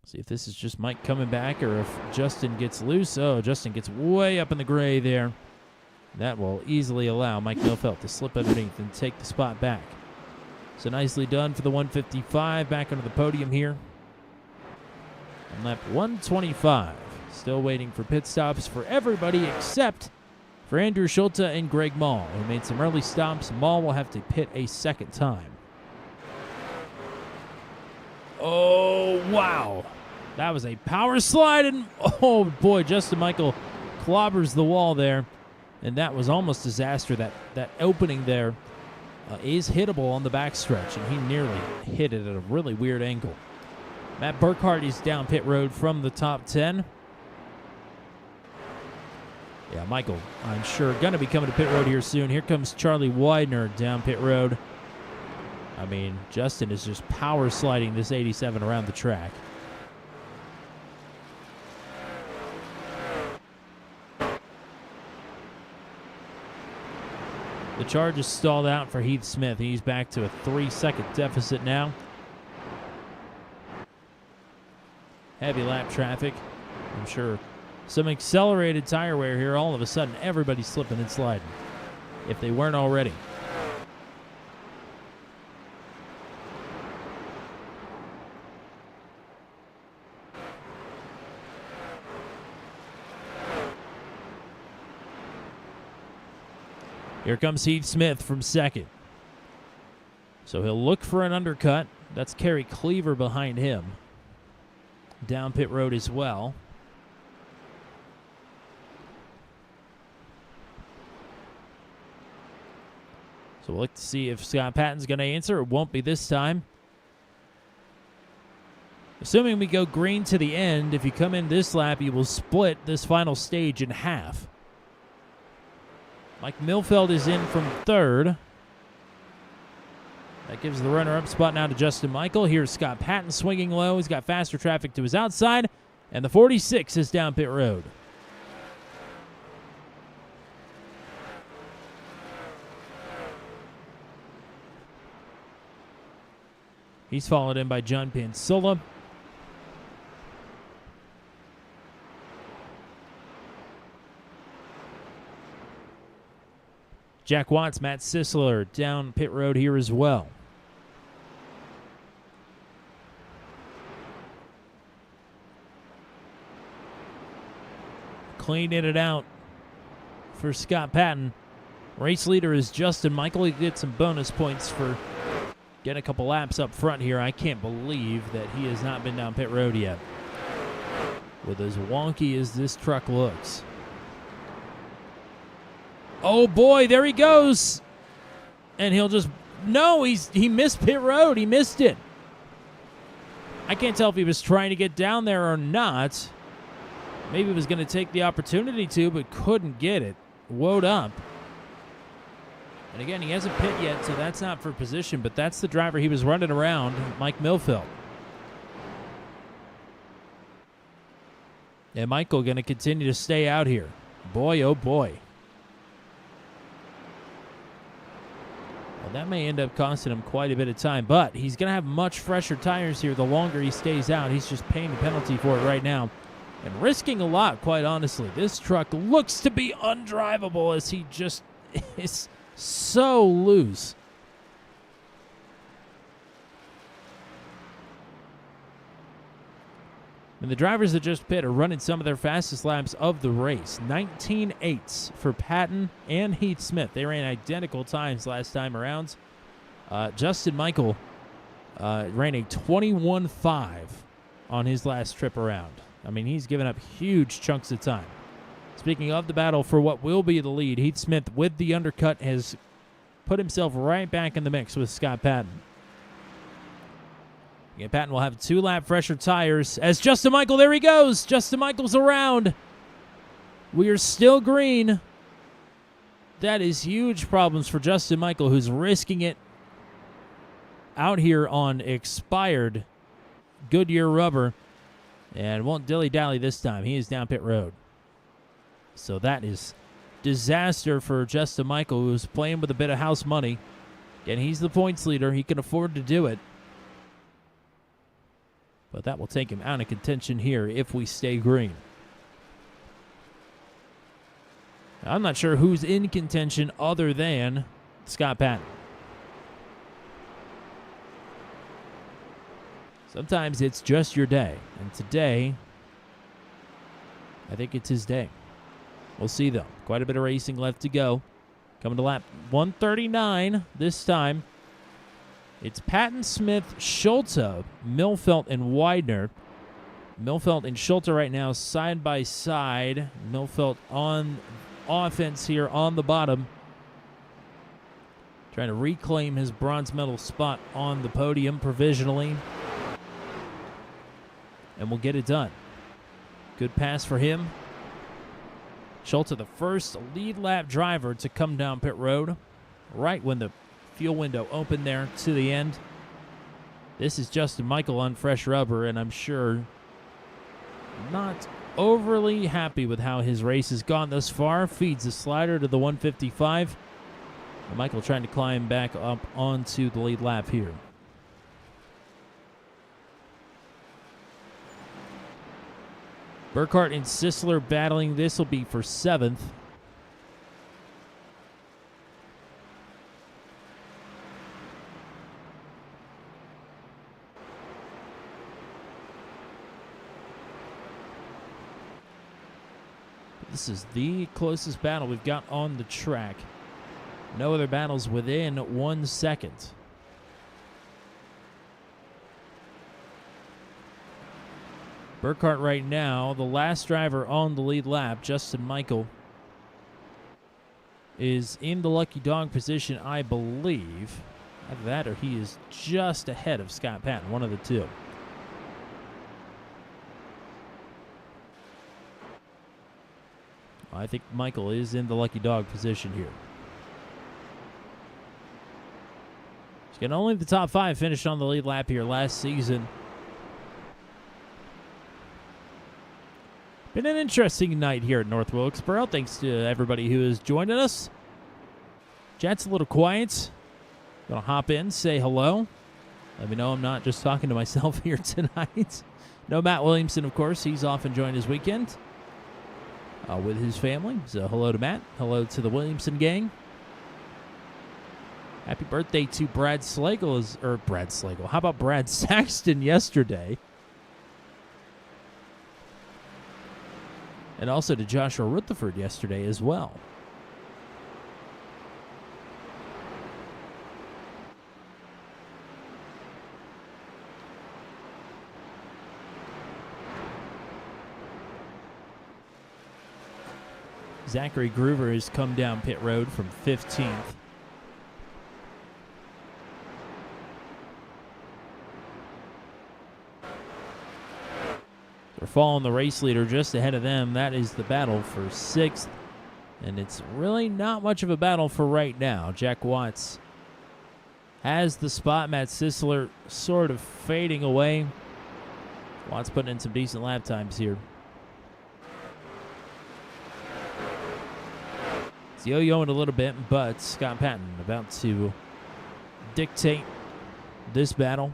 See if this is just Mike coming back or if Justin gets loose. Oh, Justin gets way up in the gray there. That will easily allow Mike Milfeld to slip underneath and take the spot back. So nicely done for the 155. Back onto the podium here. On lap 125. Still waiting for pit stops for everybody except for Andrew Schultze and Greg Mall, who made some early stops. Mall will have to pit a second time. Oh, wow. That was a power slide, and oh boy, Justin Michael clobbers the wall there. And that was almost disaster. That opening there is hittable on the backstretch, and he nearly hit it at a really weird angle. Matt Burkhart is down pit road from the top 10. Yeah, Michael, I'm sure, going to be coming to pit road here soon. Here comes Charlie Widener down pit road. I mean, Justin is just power sliding this 87 around the track. The charge is stalled out for Heath Smith. He's back to a 3-second deficit now. Heavy lap traffic. I'm sure some accelerated tire wear here. All of a sudden, everybody's slipping and sliding, if they weren't already. Here comes Heath Smith from second. So he'll look for an undercut. That's Kerry Cleaver behind him. Down pit road as well. So we'll look to see if Scott Patton's going to answer. It won't be this time. Assuming we go green to the end, if you come in this lap, you will split this final stage in half. Mike Milfeld is in from third. That gives the runner-up spot now to Justin Michael. Here's Scott Patton swinging low. He's got faster traffic to his outside, and the 46 is down pit road. He's followed in by John Pansola. Jack Watts, Matt Sisler down pit road here as well. Cleaning it out for Scott Patton. Race leader is Justin Michael. He gets some bonus points for getting a couple laps up front here. I can't believe that he has not been down pit road yet, with as wonky as this truck looks. Oh boy, there he goes. And he'll just, no, he missed pit road. He missed it. I can't tell if he was trying to get down there or not. Maybe he was going to take the opportunity to, but couldn't get it. Woed up. And again, he hasn't pit yet, so that's not for position, but that's the driver he was running around, Mike Milfeld. And Michael going to continue to stay out here. Boy, oh boy. Well, that may end up costing him quite a bit of time, but he's going to have much fresher tires here the longer he stays out. He's just paying the penalty for it right now and risking a lot, quite honestly. This truck looks to be undrivable as he just is so loose. And the drivers that just pit are running some of their fastest laps of the race. 19.8 for Patton and Heath Smith. They ran identical times last time around. Justin Michael ran a 21.5 on his last trip around. I mean, he's given up huge chunks of time. Speaking of the battle for what will be the lead, Heath Smith with the undercut has put himself right back in the mix with Scott Patton. Again, Patton will have 2-lap fresher tires as Justin Michael, there he goes. Justin Michael's around. We are still green. That is huge problems for Justin Michael, who's risking it out here on expired Goodyear rubber and won't dilly-dally this time. He is down pit road. So that is disaster for Justin Michael, who's playing with a bit of house money. Again, he's the points leader. He can afford to do it. But that will take him out of contention here if we stay green. I'm not sure who's in contention other than Scott Patton. Sometimes it's just your day. And today, I think it's his day. We'll see, though. Quite a bit of racing left to go. Coming to lap 139 this time. It's Patton, Smith, Schulte, Milfeld, and Widener. Milfeld and Schulte right now side by side. Milfeld on offense here on the bottom. Trying to reclaim his bronze medal spot on the podium provisionally. And we'll get it done. Good pass for him. Schultz, the first lead lap driver to come down pit road right when the fuel window opened there to the end. This is Justin Michael on fresh rubber, and I'm sure not overly happy with how his race has gone thus far. Feeds the slider to the 155. And Michael trying to climb back up onto the lead lap here. Burkhart and Sisler battling. This will be for 7th. This is the closest battle we've got on the track. No other battles within 1 second. Burkhart right now, the last driver on the lead lap, Justin Michael, is in the lucky dog position, I believe. Either that or he is just ahead of Scott Patton, one of the two. I think Michael is in the lucky dog position here. He's getting only the top 5 finished on the lead lap here last season. Been an interesting night here at North Wilkesboro. Thanks to everybody who is joining us. Chat's a little quiet. Gonna hop in, say hello. Let me know I'm not just talking to myself here tonight. No Matt Williamson, of course. He's off enjoying his weekend with his family. So hello to Matt. Hello to the Williamson gang. Happy birthday to Brad Slagle. How about Brad Saxton yesterday? And also to Joshua Rutherford yesterday as well. Zachary Groover has come down pit road from 15th. They're following the race leader just ahead of them. That is the battle for 6th. And it's really not much of a battle for right now. Jack Watts has the spot. Matt Sisler sort of fading away. Watts putting in some decent lap times here. It's yo-yoing a little bit, but Scott Patton about to dictate this battle.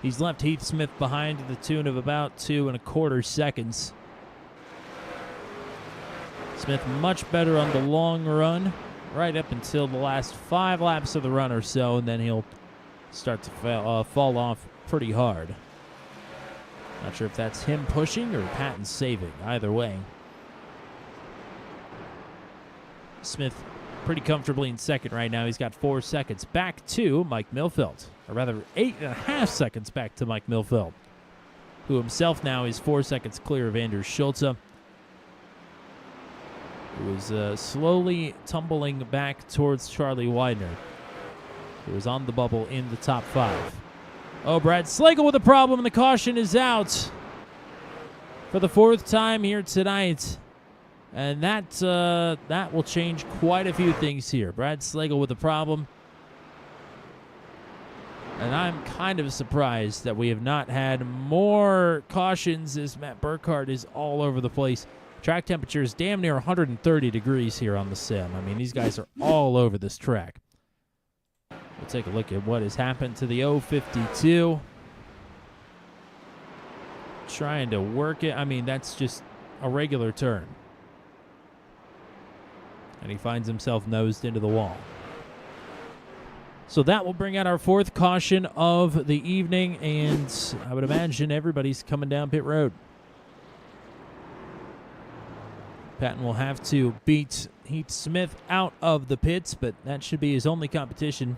He's left Heath Smith behind to the tune of about 2 1/4 seconds. Smith much better on the long run, right up until the last 5 laps of the run or so, and then he'll start to fall off pretty hard. Not sure if that's him pushing or Patton saving. Either way. Smith pretty comfortably in second right now. He's got 4 seconds back to Mike Milfeld. Or rather, 8.5 seconds back to Mike Milfeld, who himself now is 4 seconds clear of Anders Schultze, who is slowly tumbling back towards Charlie Widener, who is on the bubble in the top 5. Oh, Brad Slagle with a problem, and the caution is out for the 4th time here tonight. And that will change quite a few things here. Brad Slagle with a problem. And I'm kind of surprised that we have not had more cautions as Matt Burkhart is all over the place. Track temperature is damn near 130 degrees here on the sim. I mean, these guys are all over this track. We'll take a look at what has happened to the 052. Trying to work it. I mean, that's just a regular turn. And he finds himself nosed into the wall. So that will bring out our 4th caution of the evening, and I would imagine everybody's coming down pit road. Patton will have to beat Heath Smith out of the pits, but that should be his only competition.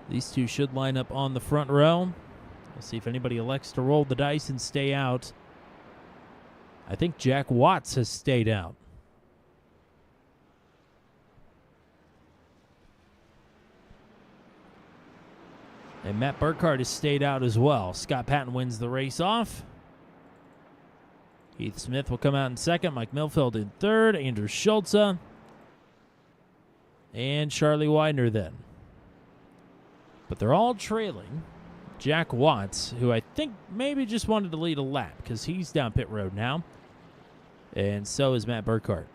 These two should line up on the front row. We'll see if anybody elects to roll the dice and stay out. I think Jack Watts has stayed out. And Matt Burkhardt has stayed out as well. Scott Patton wins the race off. Heath Smith will come out in second. Mike Milfeld in third. Andrew Schultze. And Charlie Widener then. But they're all trailing Jack Watts, who I think maybe just wanted to lead a lap because he's down pit road now. And so is Matt Burkhardt.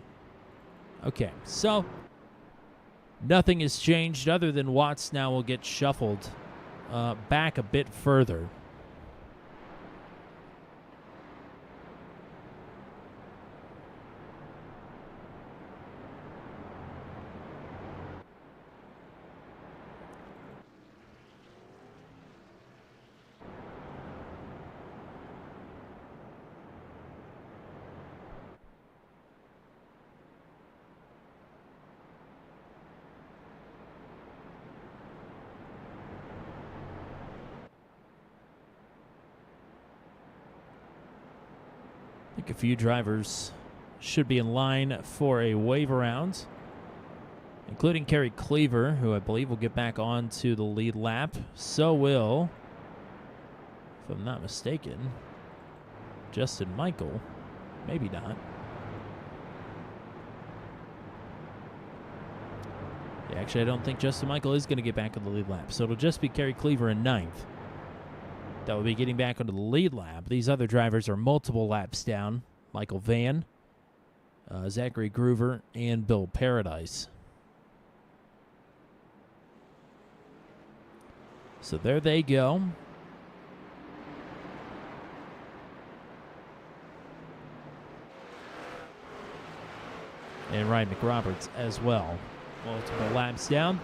Okay, so nothing has changed other than Watts now will get shuffled back a bit further. I think a few drivers should be in line for a wave around, including Kerry Cleaver, who I believe will get back onto the lead lap. So will, if I'm not mistaken, Justin Michael. Maybe not. Yeah, actually, I don't think Justin Michael is going to get back on the lead lap. So it'll just be Kerry Cleaver in ninth that will be getting back onto the lead lap. These other drivers are multiple laps down. Michael Van, Zachary Groover, and Bill Paradise. So there they go. And Ryan McRoberts as well. Multiple laps down.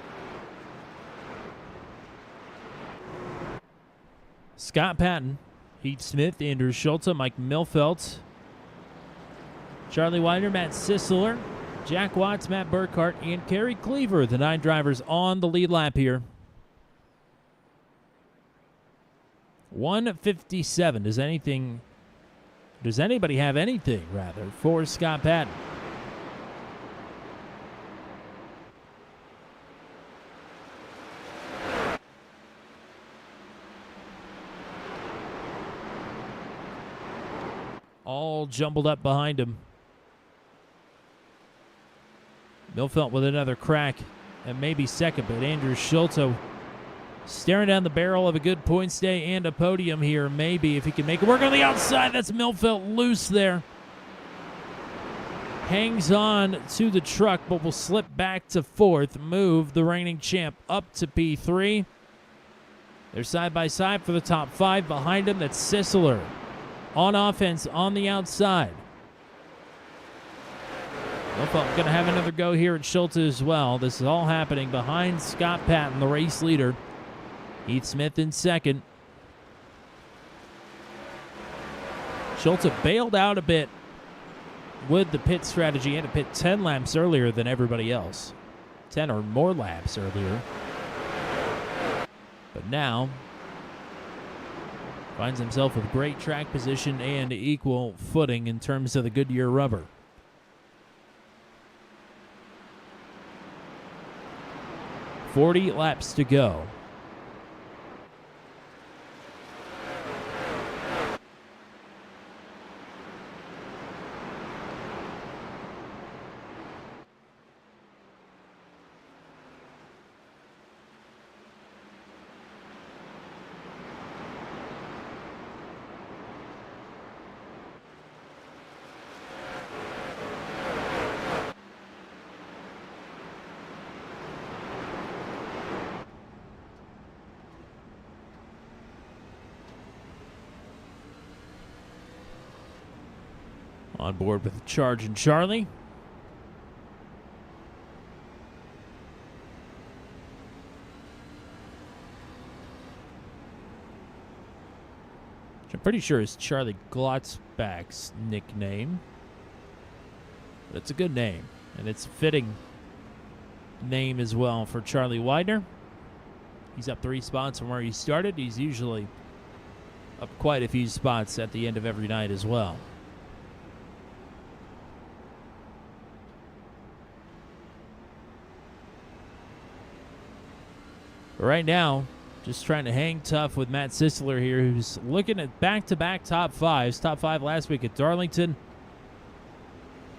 Scott Patton, Heath Smith, Andrew Schultze, Mike Milfelt, Charlie Widener, Matt Sisseler, Jack Watts, Matt Burkhardt, and Kerry Cleaver, the 9 drivers on the lead lap here. 157. Does anybody have anything, rather, for Scott Patton? All jumbled up behind him. Milfelt with another crack and maybe second, but Andrew Schultze staring down the barrel of a good points day and a podium here. Maybe if he can make it work on the outside. That's Milfelt loose there. Hangs on to the truck, but will slip back to fourth. Move the reigning champ up to P3. They're side by side for the top 5. Behind him, that's Sisseler. On offense on the outside. Milfelt going to have another go here at Schultze as well. This is all happening behind Scott Patton, the race leader. Heath Smith in second. Schultze bailed out a bit with the pit strategy and a pit 10 laps earlier than everybody else. 10 or more laps earlier. But now finds himself with great track position and equal footing in terms of the Goodyear rubber. .40 laps to go. On board with Charge and Charlie. Which I'm pretty sure is Charlie Glotzback's nickname. But it's a good name. And it's a fitting name as well for Charlie Widener. He's up 3 spots from where he started. He's usually up quite a few spots at the end of every night as well. Right now, Just trying to hang tough with Matt Sisler here, who's looking at back-to-back top fives. Top 5 last week at Darlington.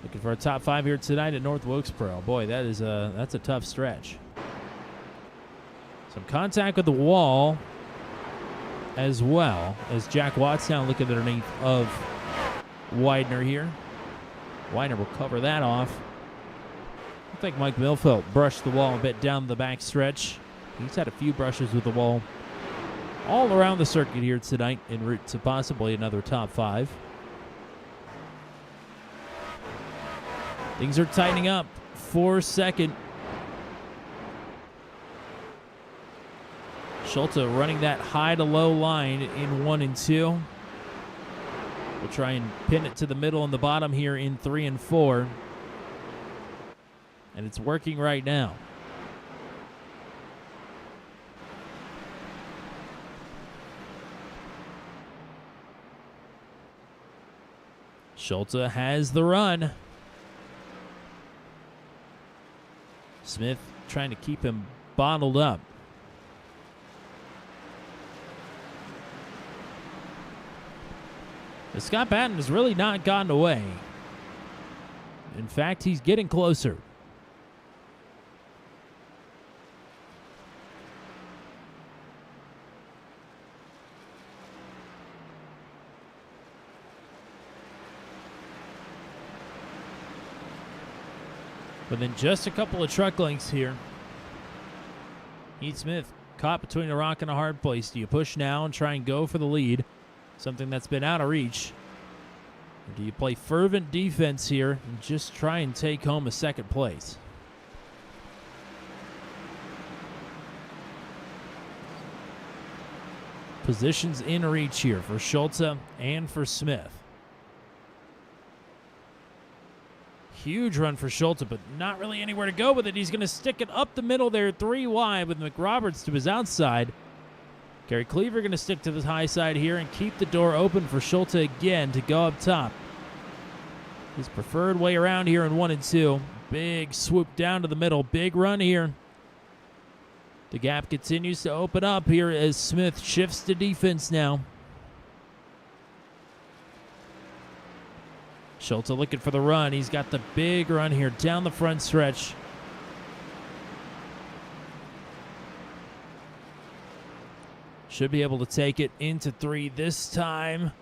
Looking for a top 5 here tonight at North Wilkesboro. Boy, that's a tough stretch. Some contact with the wall as well as Jack Watts now looking underneath of Widener here. Widener will cover that off. I think Mike Milfelt brushed the wall a bit down the back stretch. He's had a few brushes with the wall all around the circuit here tonight en route to possibly another top 5. Things are tightening up for second. Schulte running that high to low line in 1 and 2. We'll try and pin it to the middle and the bottom here in 3 and 4. And it's working right now. Schulte has the run. Smith trying to keep him bottled up. But Scott Patton has really not gotten away. In fact, he's getting closer. Within just a couple of truck lengths here. Heath Smith caught between a rock and a hard place. Do you push now and try and go for the lead? Something that's been out of reach. Or do you play fervent defense here and just try and take home a second place? Positions in reach here for Schulte and for Smith. Huge run for Schulte, but not really anywhere to go with it. He's going to stick it up the middle there, 3 wide with McRoberts to his outside. Gary Cleaver going to stick to the high side here and keep the door open for Schulte again to go up top. His preferred way around here in 1 and 2. Big swoop down to the middle. Big run here. The gap continues to open up here as Smith shifts to defense now. Schulte looking for the run. He's got the big run here down the front stretch. Should be able to take it into 3 this time.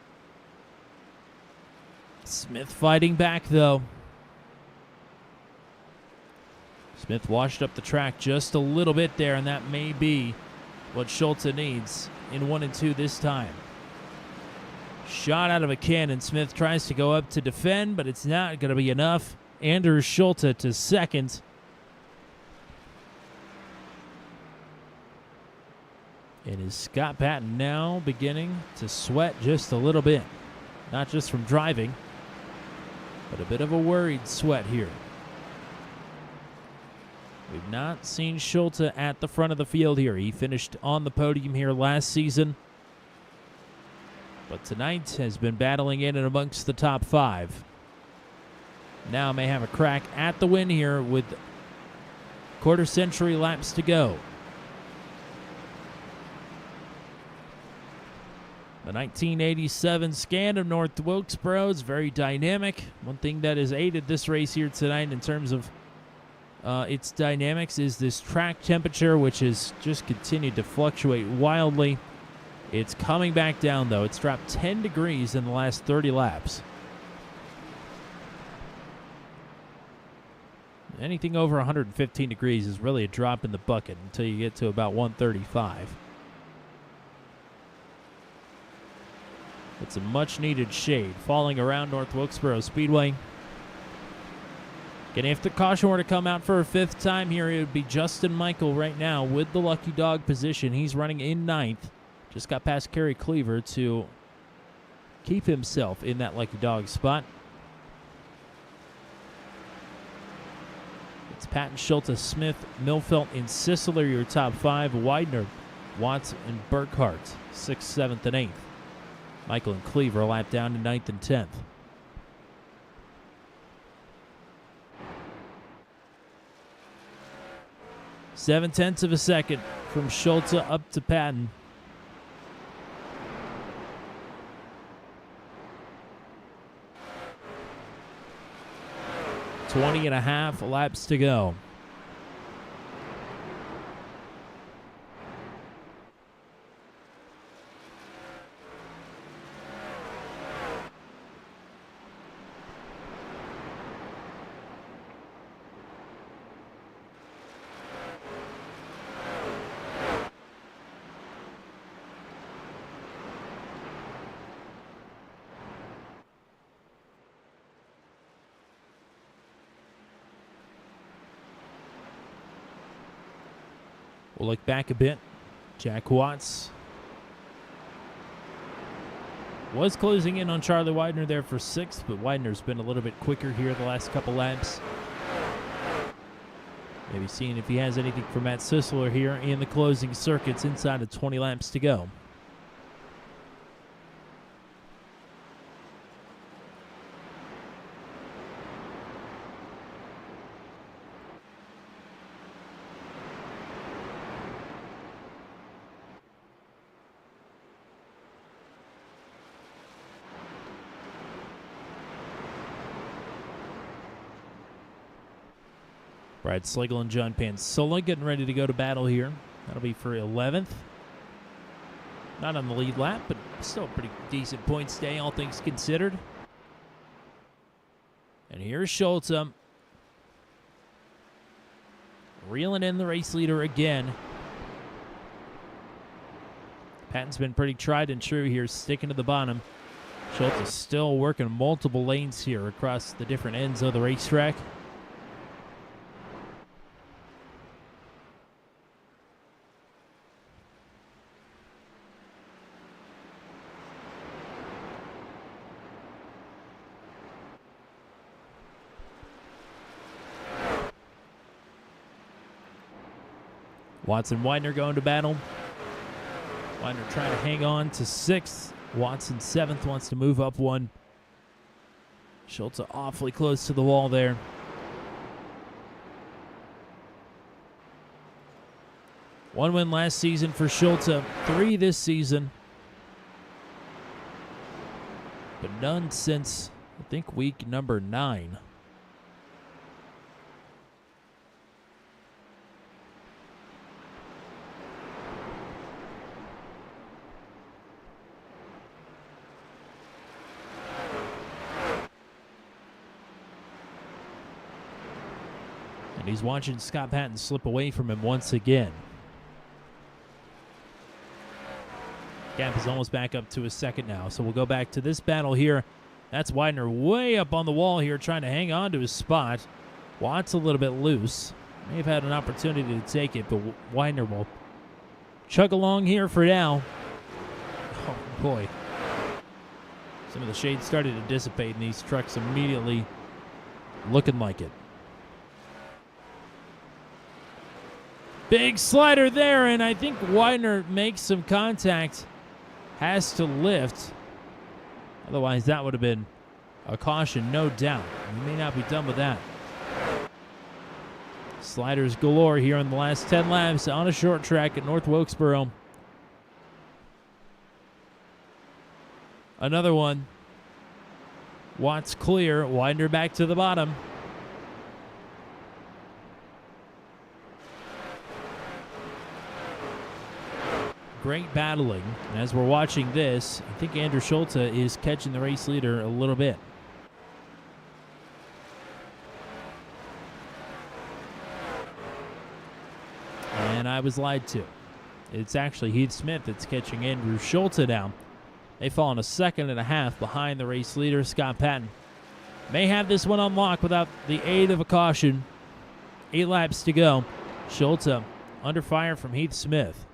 Smith fighting back, though. Smith washed up the track just a little bit there, and that may be what Schulte needs in 1 and 2 this time. Shot out of a cannon. Smith tries to go up to defend, but it's not going to be enough. Anders Schulte to second. And is Scott Patton now beginning to sweat just a little bit? Not just from driving, but a bit of a worried sweat here. We've not seen Schulte at the front of the field here. He finished on the podium here last season, but tonight has been battling in and amongst the top 5. Now may have a crack at the win here with quarter-century laps to go. The 1987 scan of North Wilkesboro is very dynamic. One thing that has aided this race here tonight in terms of its dynamics is this track temperature, which has just continued to fluctuate wildly. It's coming back down, though. It's dropped 10 degrees in the last 30 laps. Anything over 115 degrees is really a drop in the bucket until you get to about 135. It's a much-needed shade falling around North Wilkesboro Speedway. Again, if the caution were to come out for a 5th time here, it would be Justin Michael right now with the lucky dog position. He's running in 9th. Just got past Kerry Cleaver to keep himself in that lucky dog spot. It's Patton, Schulte, Smith, Milfelt, and Sisler, your top 5. Widener, Watts, and Burkhart, 6th, 7th, and 8th. Michael and Cleaver a lap down to 9th and 10th. Seven-tenths of a second from Schulte up to Patton. .20.5 laps to go. We'll look back a bit. Jack Watts was closing in on Charlie Widener there for 6th, but Widener's been a little bit quicker here the last couple laps. Maybe seeing if he has anything for Matt Sisler here in the closing circuits inside of 20 laps to go. Brad Slagle and John Pansola getting ready to go to battle here. That'll be for 11th. Not on the lead lap, but still a pretty decent points day, all things considered. And here's Schulte. Reeling in the race leader again. Patton's been pretty tried and true here, sticking to the bottom. Schulte is still working multiple lanes here across the different ends of the racetrack. Watson Widener going to battle. Widener trying to hang on to 6th. Watson 7th, wants to move up one. Schulte awfully close to the wall there. One win last season for Schulte, 3 this season. But none since, I think, week number 9. He's watching Scott Patton slip away from him once again. Gap is almost back up to a 2nd now, so we'll go back to this battle here. That's Widener way up on the wall here trying to hang on to his spot. Watts a little bit loose. May have had an opportunity to take it, but Widener will chug along here for now. Oh, boy. Some of the shade started to dissipate, and these trucks immediately looking like it. Big slider there, and I think Widener makes some contact. Has to lift. Otherwise, that would have been a caution, no doubt. We may not be done with that. Sliders galore here in the last 10 laps on a short track at North Wilkesboro. Another one. Watts clear. Widener back to the bottom. Great battling. And as we're watching this, I think Andrew Schulte is catching the race leader a little bit. And I was lied to. It's actually Heath Smith that's catching Andrew Schulte now. They fall in a 2.5 behind the race leader, Scott Patton. May have this one unlocked without the aid of a caution. 8 laps to go. Schulte under fire from Heath Smith.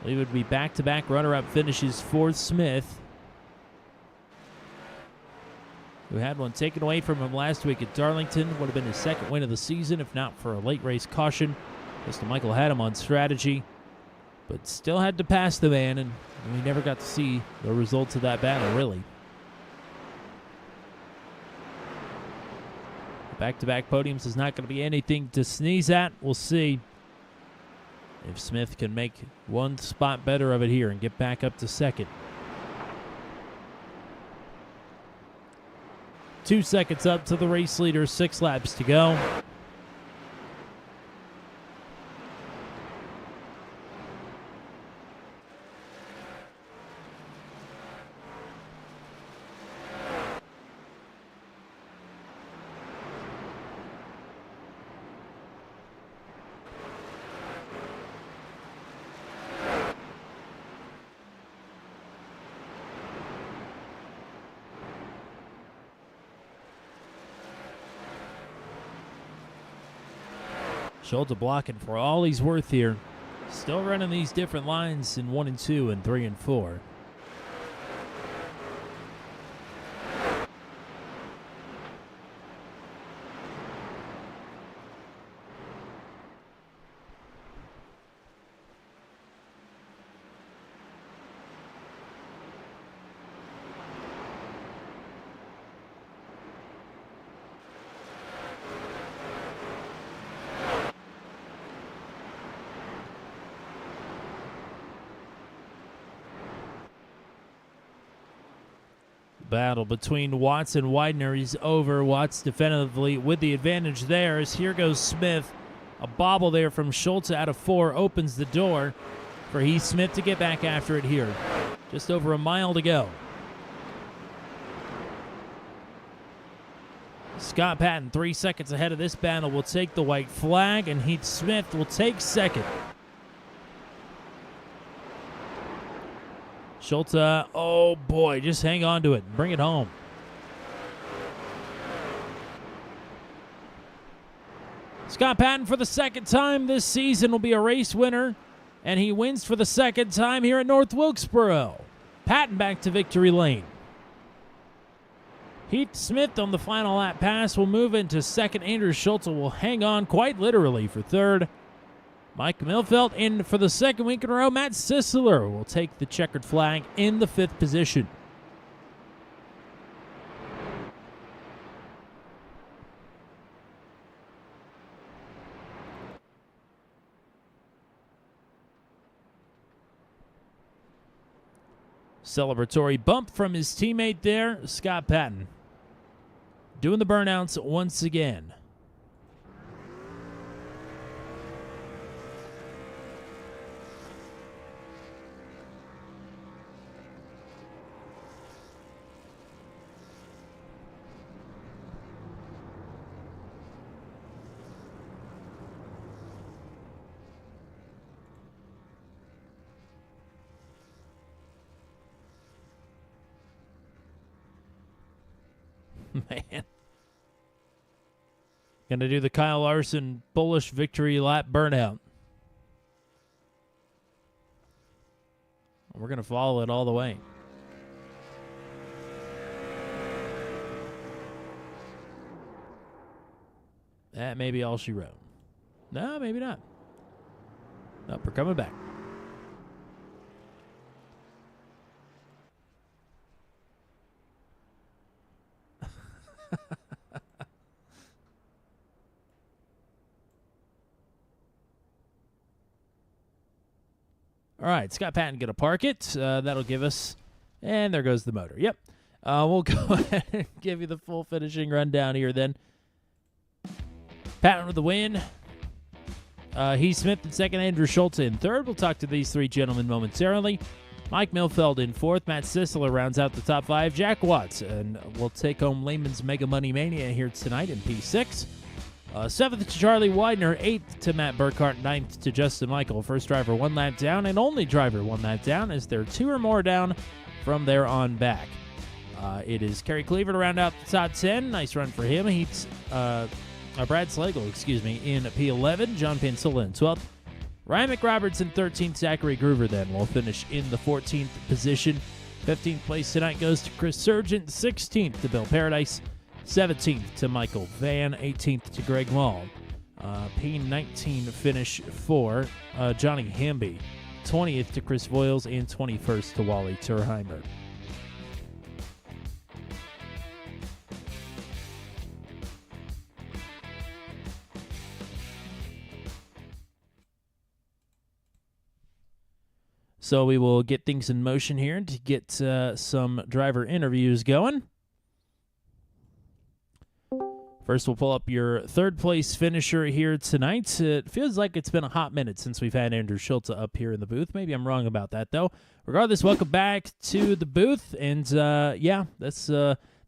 It would be back-to-back runner-up finishes for Smith, who had one taken away from him last week at Darlington. Would have been his 2nd win of the season, if not for a late race caution. Mr. Michael had him on strategy, but still had to pass the man, and we never got to see the results of that battle, really. Back-to-back podiums is not going to be anything to sneeze at. We'll see if Smith can make one spot better of it here and get back up to second. 2 seconds up to the race leader, 6 laps to go. Schultz blocking for all he's worth here. Still running these different lines in 1 and 2 and 3 and 4. Battle between Watts and Widener. He's over. Watts definitively with the advantage there. As here goes Smith. A bobble there from Schultz out of 4 opens the door for Heath Smith to get back after it here. Just over a mile to go. Scott Patton 3 seconds ahead of this battle will take the white flag, and Heath Smith will take second. Schultz, oh boy, just hang on to it. Bring it home. Scott Patton for the second time this season will be a race winner, and he wins for the second time here at North Wilkesboro. Patton back to victory lane. Heath Smith on the final lap pass will move into second. Andrew Schultz will hang on quite literally for third. Mike Milfeld in for the second week in a row. Matt Sisler will take the checkered flag in the 5th position. Celebratory bump from his teammate there, Scott Patton. Doing the burnouts once again. Man. Gonna do the Kyle Larson bullish victory lap burnout. We're gonna follow it all the way. That may be all she wrote. No, maybe not. Nope, we're coming back. All right, Scott Patton going to park it. That'll give us, and there goes the motor. Yep. We'll go ahead and give you the full finishing rundown here then. Patton with the win. Heath Smith in second, Andrew Schultz in third. We'll talk to these 3 gentlemen momentarily. Mike Milfeld in 4th. Matt Sisler rounds out the top 5. Jack Watts, and we'll take home Lehman's Mega Money Mania here tonight in P6. 7th to Charlie Widener, 8th to Matt Burkhart, 9th to Justin Michael. First driver 1 lap down, and only driver 1 lap down as they're 2 or more down from there on back. It is Kerry Cleaver to round out the top 10. Nice run for him. He's Brad Slagle, in P11. John Pansilla in 12th. Ryan McRoberts in 13th. Zachary Groover then will finish in the 14th position. 15th place tonight goes to Chris Sargent. 16th to Bill Paradise. 17th to Michael Van, 18th to Greg Wall. P19 finish for Johnny Hamby. 20th to Chris Voiles and 21st to Wally Turheimer. So we will get things in motion here to get some driver interviews going. First, we'll pull up your third-place finisher here tonight. It feels like it's been a hot minute since we've had Andrew Schulte up here in the booth. Maybe I'm wrong about that, though. Regardless, welcome back to the booth. And, yeah, this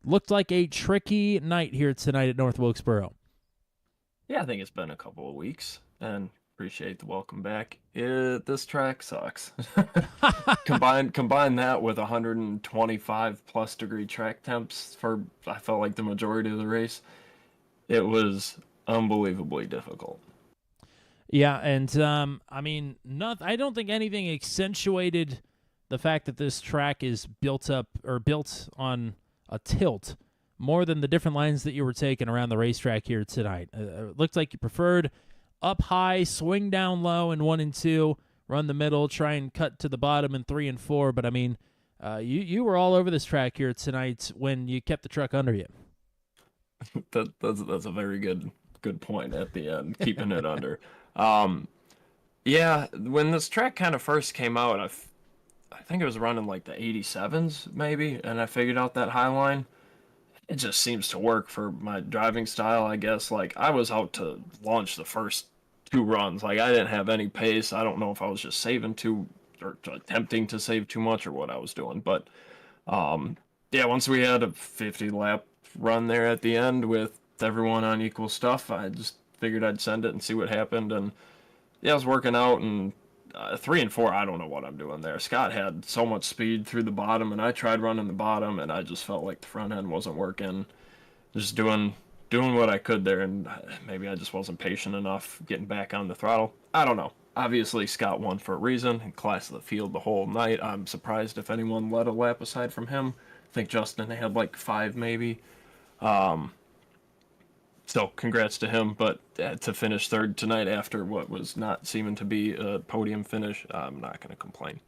looked like a tricky night here tonight at North Wilkesboro. Yeah, I think it's been a couple of weeks, and appreciate the welcome back. This track sucks. Combine that with 125-plus degree track temps for, I felt like, the majority of the race. It was unbelievably difficult. Yeah, and I mean, I don't think anything accentuated the fact that this track is built on a tilt more than the different lines that you were taking around the racetrack here tonight. It looked like you preferred up high, swing down low in 1 and 2, run the middle, try and cut to the bottom in 3 and 4. But I mean, you were all over this track here tonight when you kept the truck under you. That's a very good point at the end, keeping it under. Yeah, when this track kind of first came out, I think it was running like the 87s maybe, and I figured out that high line. It just seems to work for my driving style, I guess. Like, I was out to launch the first 2 runs. Like, I didn't have any pace. I don't know if I was just or attempting to save too much or what I was doing. But, yeah, once we had a 50-lap run there at the end with everyone on equal stuff, I just figured I'd send it and see what happened. And, yeah, I was working out, and 3 and 4, I don't know what I'm doing there. Scott had so much speed through the bottom, and I tried running the bottom, and I just felt like the front end wasn't working. Just doing what I could there, and maybe I just wasn't patient enough getting back on the throttle. I don't know. Obviously, Scott won for a reason, and class of the field the whole night. I'm surprised if anyone led a lap aside from him. I think Justin had like 5 maybe. So congrats to him, but to finish third tonight after what was not seeming to be a podium finish, I'm not going to complain.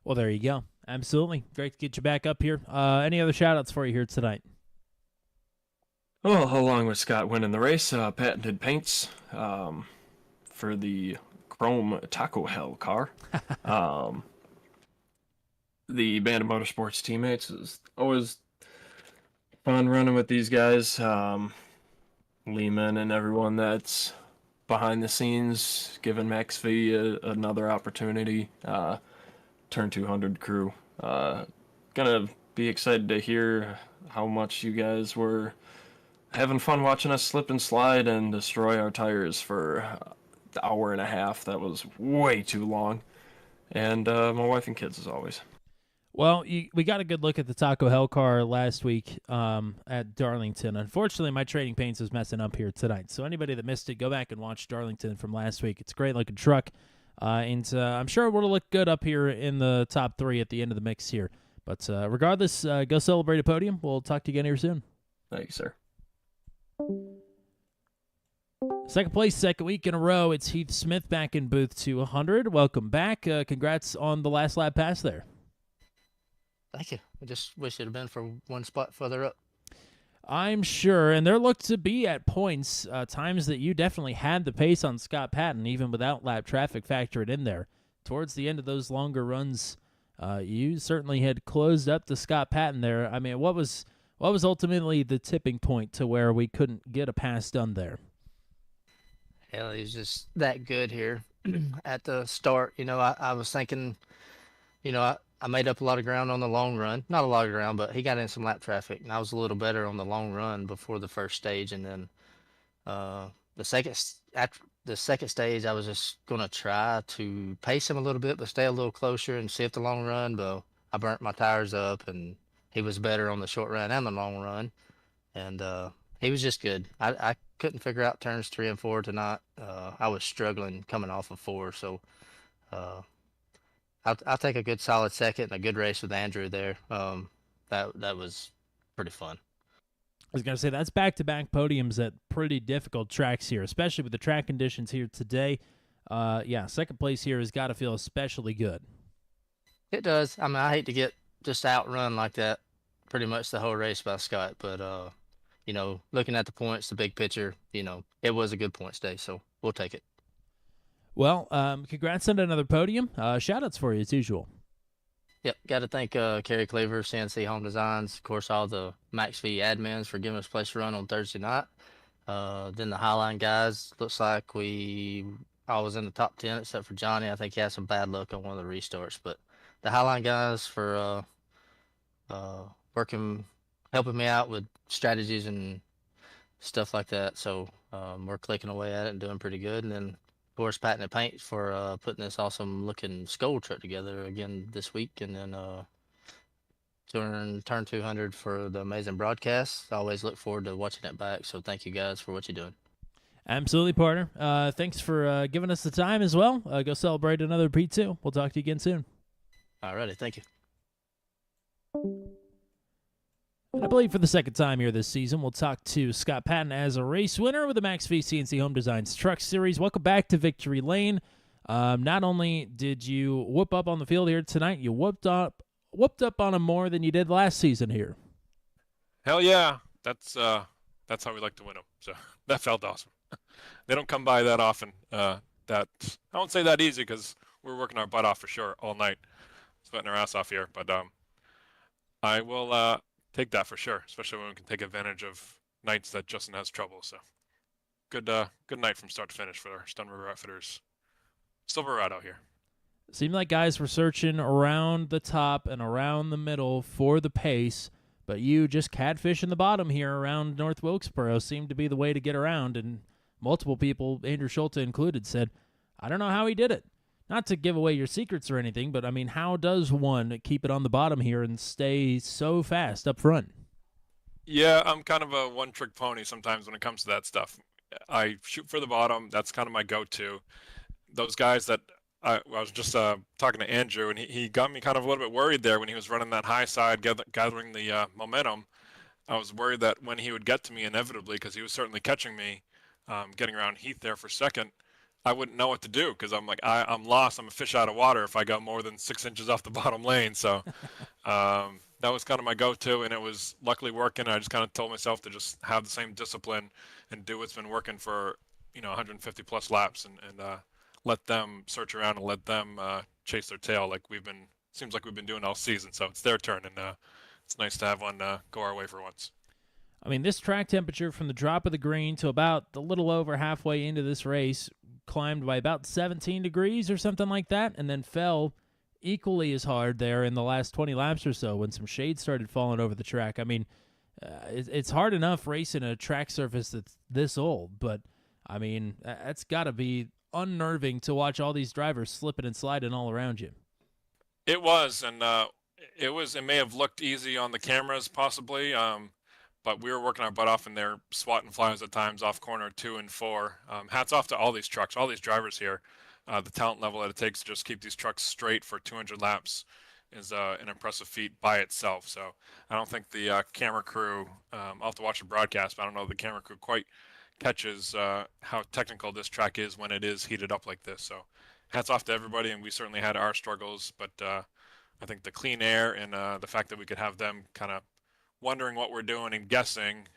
Well, there you go. Absolutely. Great to get you back up here. Any other shout-outs for you here tonight? Well, along with Scott winning the race, patented paints for the Chrome Taco Hell car. The Band of Motorsports teammates is always fun running with these guys. Lehman and everyone that's behind the scenes, giving Max V another opportunity. Turn 200 crew. Gonna be excited to hear how much you guys were having fun watching us slip and slide and destroy our tires for an hour and a half. That was way too long. And my wife and kids, as always. Well, we got a good look at the Taco Hell car last week at Darlington. Unfortunately, my trading paints was messing up here tonight. So anybody that missed it, go back and watch Darlington from last week. It's a great-looking truck, and I'm sure it will look good up here in the top 3 at the end of the mix here. But regardless, go celebrate a podium. We'll talk to you again here soon. Thank you, sir. Second place, second week in a row. It's Heath Smith back in booth 200. Welcome back. Congrats on the last lap pass there. Thank you. I just wish it had been for one spot further up. I'm sure, and there looked to be at points times that you definitely had the pace on Scott Patton, even without lap traffic factored in there. Towards the end of those longer runs, you certainly had closed up to Scott Patton there. I mean, what was ultimately the tipping point to where we couldn't get a pass done there? Hell, he's just that good here at the start. You know, I was thinking, you know, I made up a lot of ground on the long run. Not a lot of ground, but he got in some lap traffic, and I was a little better on the long run before the first stage. And then after the second stage, I was just going to try to pace him a little bit, but stay a little closer and see if the long run. But I burnt my tires up, and he was better on the short run and the long run. And he was just good. I couldn't figure out turns 3 and 4 tonight. I was struggling coming off of 4, so I'll take a good solid second and a good race with Andrew there. That was pretty fun. I was going to say, that's back-to-back podiums at pretty difficult tracks here, especially with the track conditions here today. Yeah, second place here has got to feel especially good. It does. I mean, I hate to get just outrun like that pretty much the whole race by Scott, but, you know, looking at the points, the big picture, you know, it was a good points day, so we'll take it. Well, congrats on another podium. Shout-outs for you, as usual. Yep, got to thank Kerry Cleaver, CNC Home Designs, of course, all the Max V admins for giving us a place to run on Thursday night. Then the Highline guys, looks like I was in the top 10 except for Johnny. I think he had some bad luck on one of the restarts. But the Highline guys for helping me out with strategies and stuff like that. So we're clicking away at it and doing pretty good. And then, of course, Patented Paint for putting this awesome looking Skoal truck together again this week. And then Turn 200 for the amazing broadcast. I always look forward to watching it back. So thank you guys for what you're doing. Absolutely, partner. Thanks for giving us the time as well. Go celebrate another P2. We'll talk to you again soon. Alrighty, thank you. And I believe for the second time here this season, we'll talk to Scott Patton as a race winner with the Max V CNC Home Designs Truck Series. Welcome back to Victory Lane. Not only did you whoop up on the field here tonight, you whooped up on them more than you did last season here. Hell yeah, that's how we like to win them. So that felt awesome. They don't come by that often. I won't say that easy because we're working our butt off for sure all night, sweating our ass off here. But I will take that for sure, especially when we can take advantage of nights that Justin has trouble. So good night from start to finish for our Stone River Outfitters Silverado here. Seemed like guys were searching around the top and around the middle for the pace, but you just catfishing the bottom here around North Wilkesboro seemed to be the way to get around, and multiple people, Andrew Schulte included, said, I don't know how he did it. Not to give away your secrets or anything, but, I mean, how does one keep it on the bottom here and stay so fast up front? Yeah, I'm kind of a one-trick pony sometimes when it comes to that stuff. I shoot for the bottom. That's kind of my go-to. Those guys that I was just talking to Andrew, and he got me kind of a little bit worried there when he was running that high side, gathering the momentum. I was worried that when he would get to me inevitably, because he was certainly catching me, getting around Heath there for second, I wouldn't know what to do because I'm like, I'm lost. I'm a fish out of water if I go more than 6 inches off the bottom lane. So that was kind of my go-to, and it was luckily working. I just kind of told myself to just have the same discipline and do what's been working for 150 plus laps, and let them search around and let them chase their tail seems like we've been doing all season. So it's their turn, and it's nice to have one go our way for once. I mean, this track temperature from the drop of the green to about a little over halfway into this race climbed by about 17 degrees or something like that, and then fell equally as hard there in the last 20 laps or so when some shade started falling over the track. I mean, it's hard enough racing a track surface that's this old, but, I mean, that's got to be unnerving to watch all these drivers slipping and sliding all around you. It was, and it may have looked easy on the cameras possibly, but we were working our butt off in there, swatting flies at times off corner 2 and 4. Hats off to all these trucks, all these drivers here. The talent level that it takes to just keep these trucks straight for 200 laps is an impressive feat by itself. So I don't think the camera crew, I'll have to watch the broadcast, but I don't know if the camera crew quite catches how technical this track is when it is heated up like this. So hats off to everybody, and we certainly had our struggles, but I think the clean air and the fact that we could have them kind of wondering what we're doing and guessing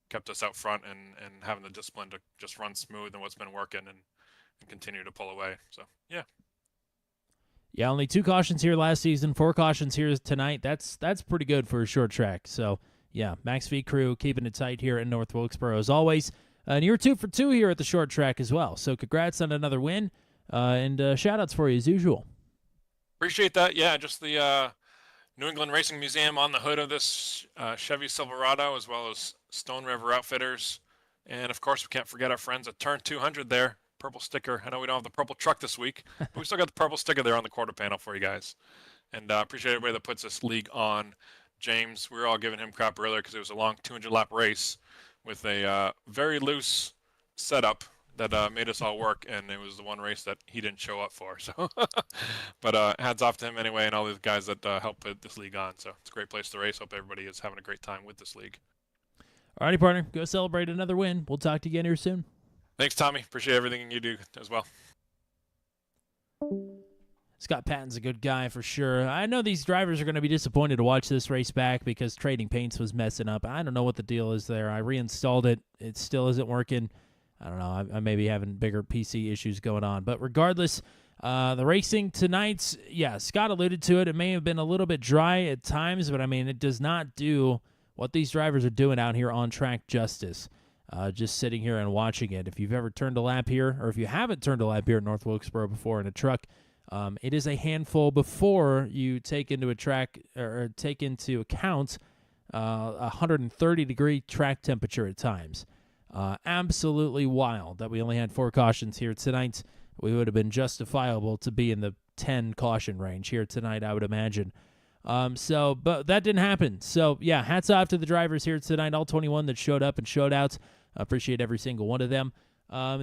kept us out front and having the discipline to just run smooth and what's been working and continue to pull away. So, yeah. Yeah, only 2 cautions here last season, 4 cautions here tonight. That's pretty good for a short track. So, yeah, Max V crew keeping it tight here in North Wilkesboro as always. And you're 2 for 2 here at the short track as well. So congrats on another win, and shout-outs for you as usual. Appreciate that. Yeah, just the New England Racing Museum on the hood of this Chevy Silverado, as well as Stone River Outfitters. And, of course, we can't forget our friends at Turn 200 there. Purple sticker. I know we don't have the purple truck this week, but we still got the purple sticker there on the quarter panel for you guys. And appreciate everybody that puts this league on. James, we were all giving him crap earlier because it was a long 200-lap race with a very loose setup that made us all work, and it was the one race that he didn't show up for. So, but hats off to him anyway, and all these guys that help put this league on. So it's a great place to race. Hope everybody is having a great time with this league. All righty, partner. Go celebrate another win. We'll talk to you again here soon. Thanks, Tommy. Appreciate everything you do as well. Scott Patton's a good guy for sure. I know these drivers are going to be disappointed to watch this race back because Trading Paints was messing up. I don't know what the deal is there. I reinstalled it. It still isn't working. I don't know. I may be having bigger PC issues going on. But regardless, the racing tonight, yeah, Scott alluded to it. It may have been a little bit dry at times, but, I mean, it does not do what these drivers are doing out here on track justice. Just sitting here and watching it. If you've ever turned a lap here, or if you haven't turned a lap here at North Wilkesboro before in a truck, it is a handful before you take into account 130-degree track temperature at times. Absolutely wild that we only had 4 cautions here tonight. We would have been justifiable to be in the 10 caution range here tonight, I would imagine. But that didn't happen. So, yeah, hats off to the drivers here tonight, all 21 that showed up and showed out. Appreciate every single one of them.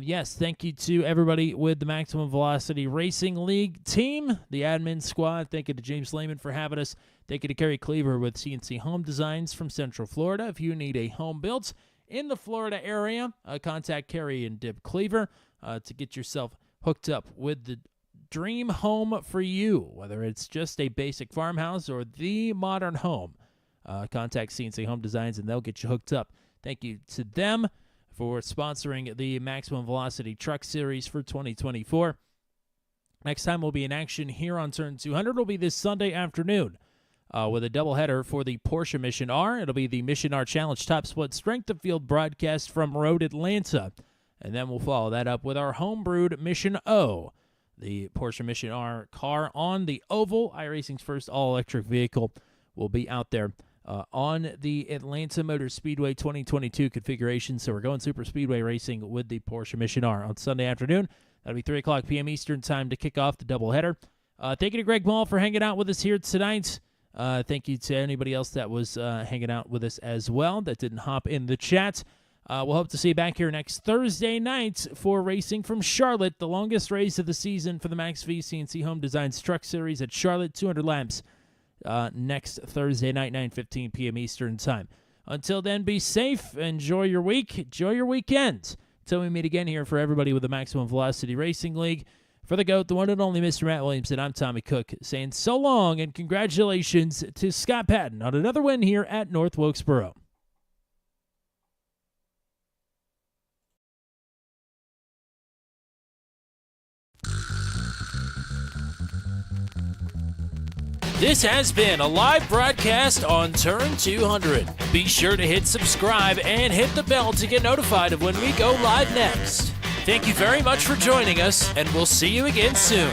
Yes, thank you to everybody with the Maximum Velocity Racing League team, the admin squad. Thank you to James Lehman for having us. Thank you to Kerry Cleaver with CNC Home Designs from Central Florida. If you need a home built in the Florida area, contact Kerry and Dib Cleaver to get yourself hooked up with the dream home for you, whether it's just a basic farmhouse or the modern home. Contact CNC Home Designs, and they'll get you hooked up. Thank you to them for sponsoring the Maximum Velocity Truck Series for 2024. Next time we'll be in action here on Turn 200 will be this Sunday afternoon with a doubleheader for the Porsche Mission R. It'll be the Mission R Challenge Top Split Strength of Field broadcast from Road Atlanta. And then we'll follow that up with our homebrewed Mission O, the Porsche Mission R car on the oval. iRacing's first all-electric vehicle will be out there on the Atlanta Motor Speedway 2022 configuration. So we're going super speedway racing with the Porsche Mission R on Sunday afternoon. That'll be 3 o'clock p.m. Eastern time to kick off the doubleheader. Thank you to Greg Ball for hanging out with us here tonight. Thank you to anybody else that was hanging out with us as well that didn't hop in the chat. We'll hope to see you back here next Thursday night for racing from Charlotte, the longest race of the season for the Max V CNC Home Designs Truck Series at Charlotte, 200 laps next Thursday night, 9:15 p.m. Eastern time. Until then, be safe, enjoy your week, enjoy your weekend. Until we meet again here for everybody with the Maximum Velocity Racing League. For the GOAT, the one and only Mr. Matt Williamson, I'm Tommy Cook, saying so long and congratulations to Scott Patton on another win here at North Wilkesboro. This has been a live broadcast on Turn 200. Be sure to hit subscribe and hit the bell to get notified of when we go live next. Thank you very much for joining us, and we'll see you again soon.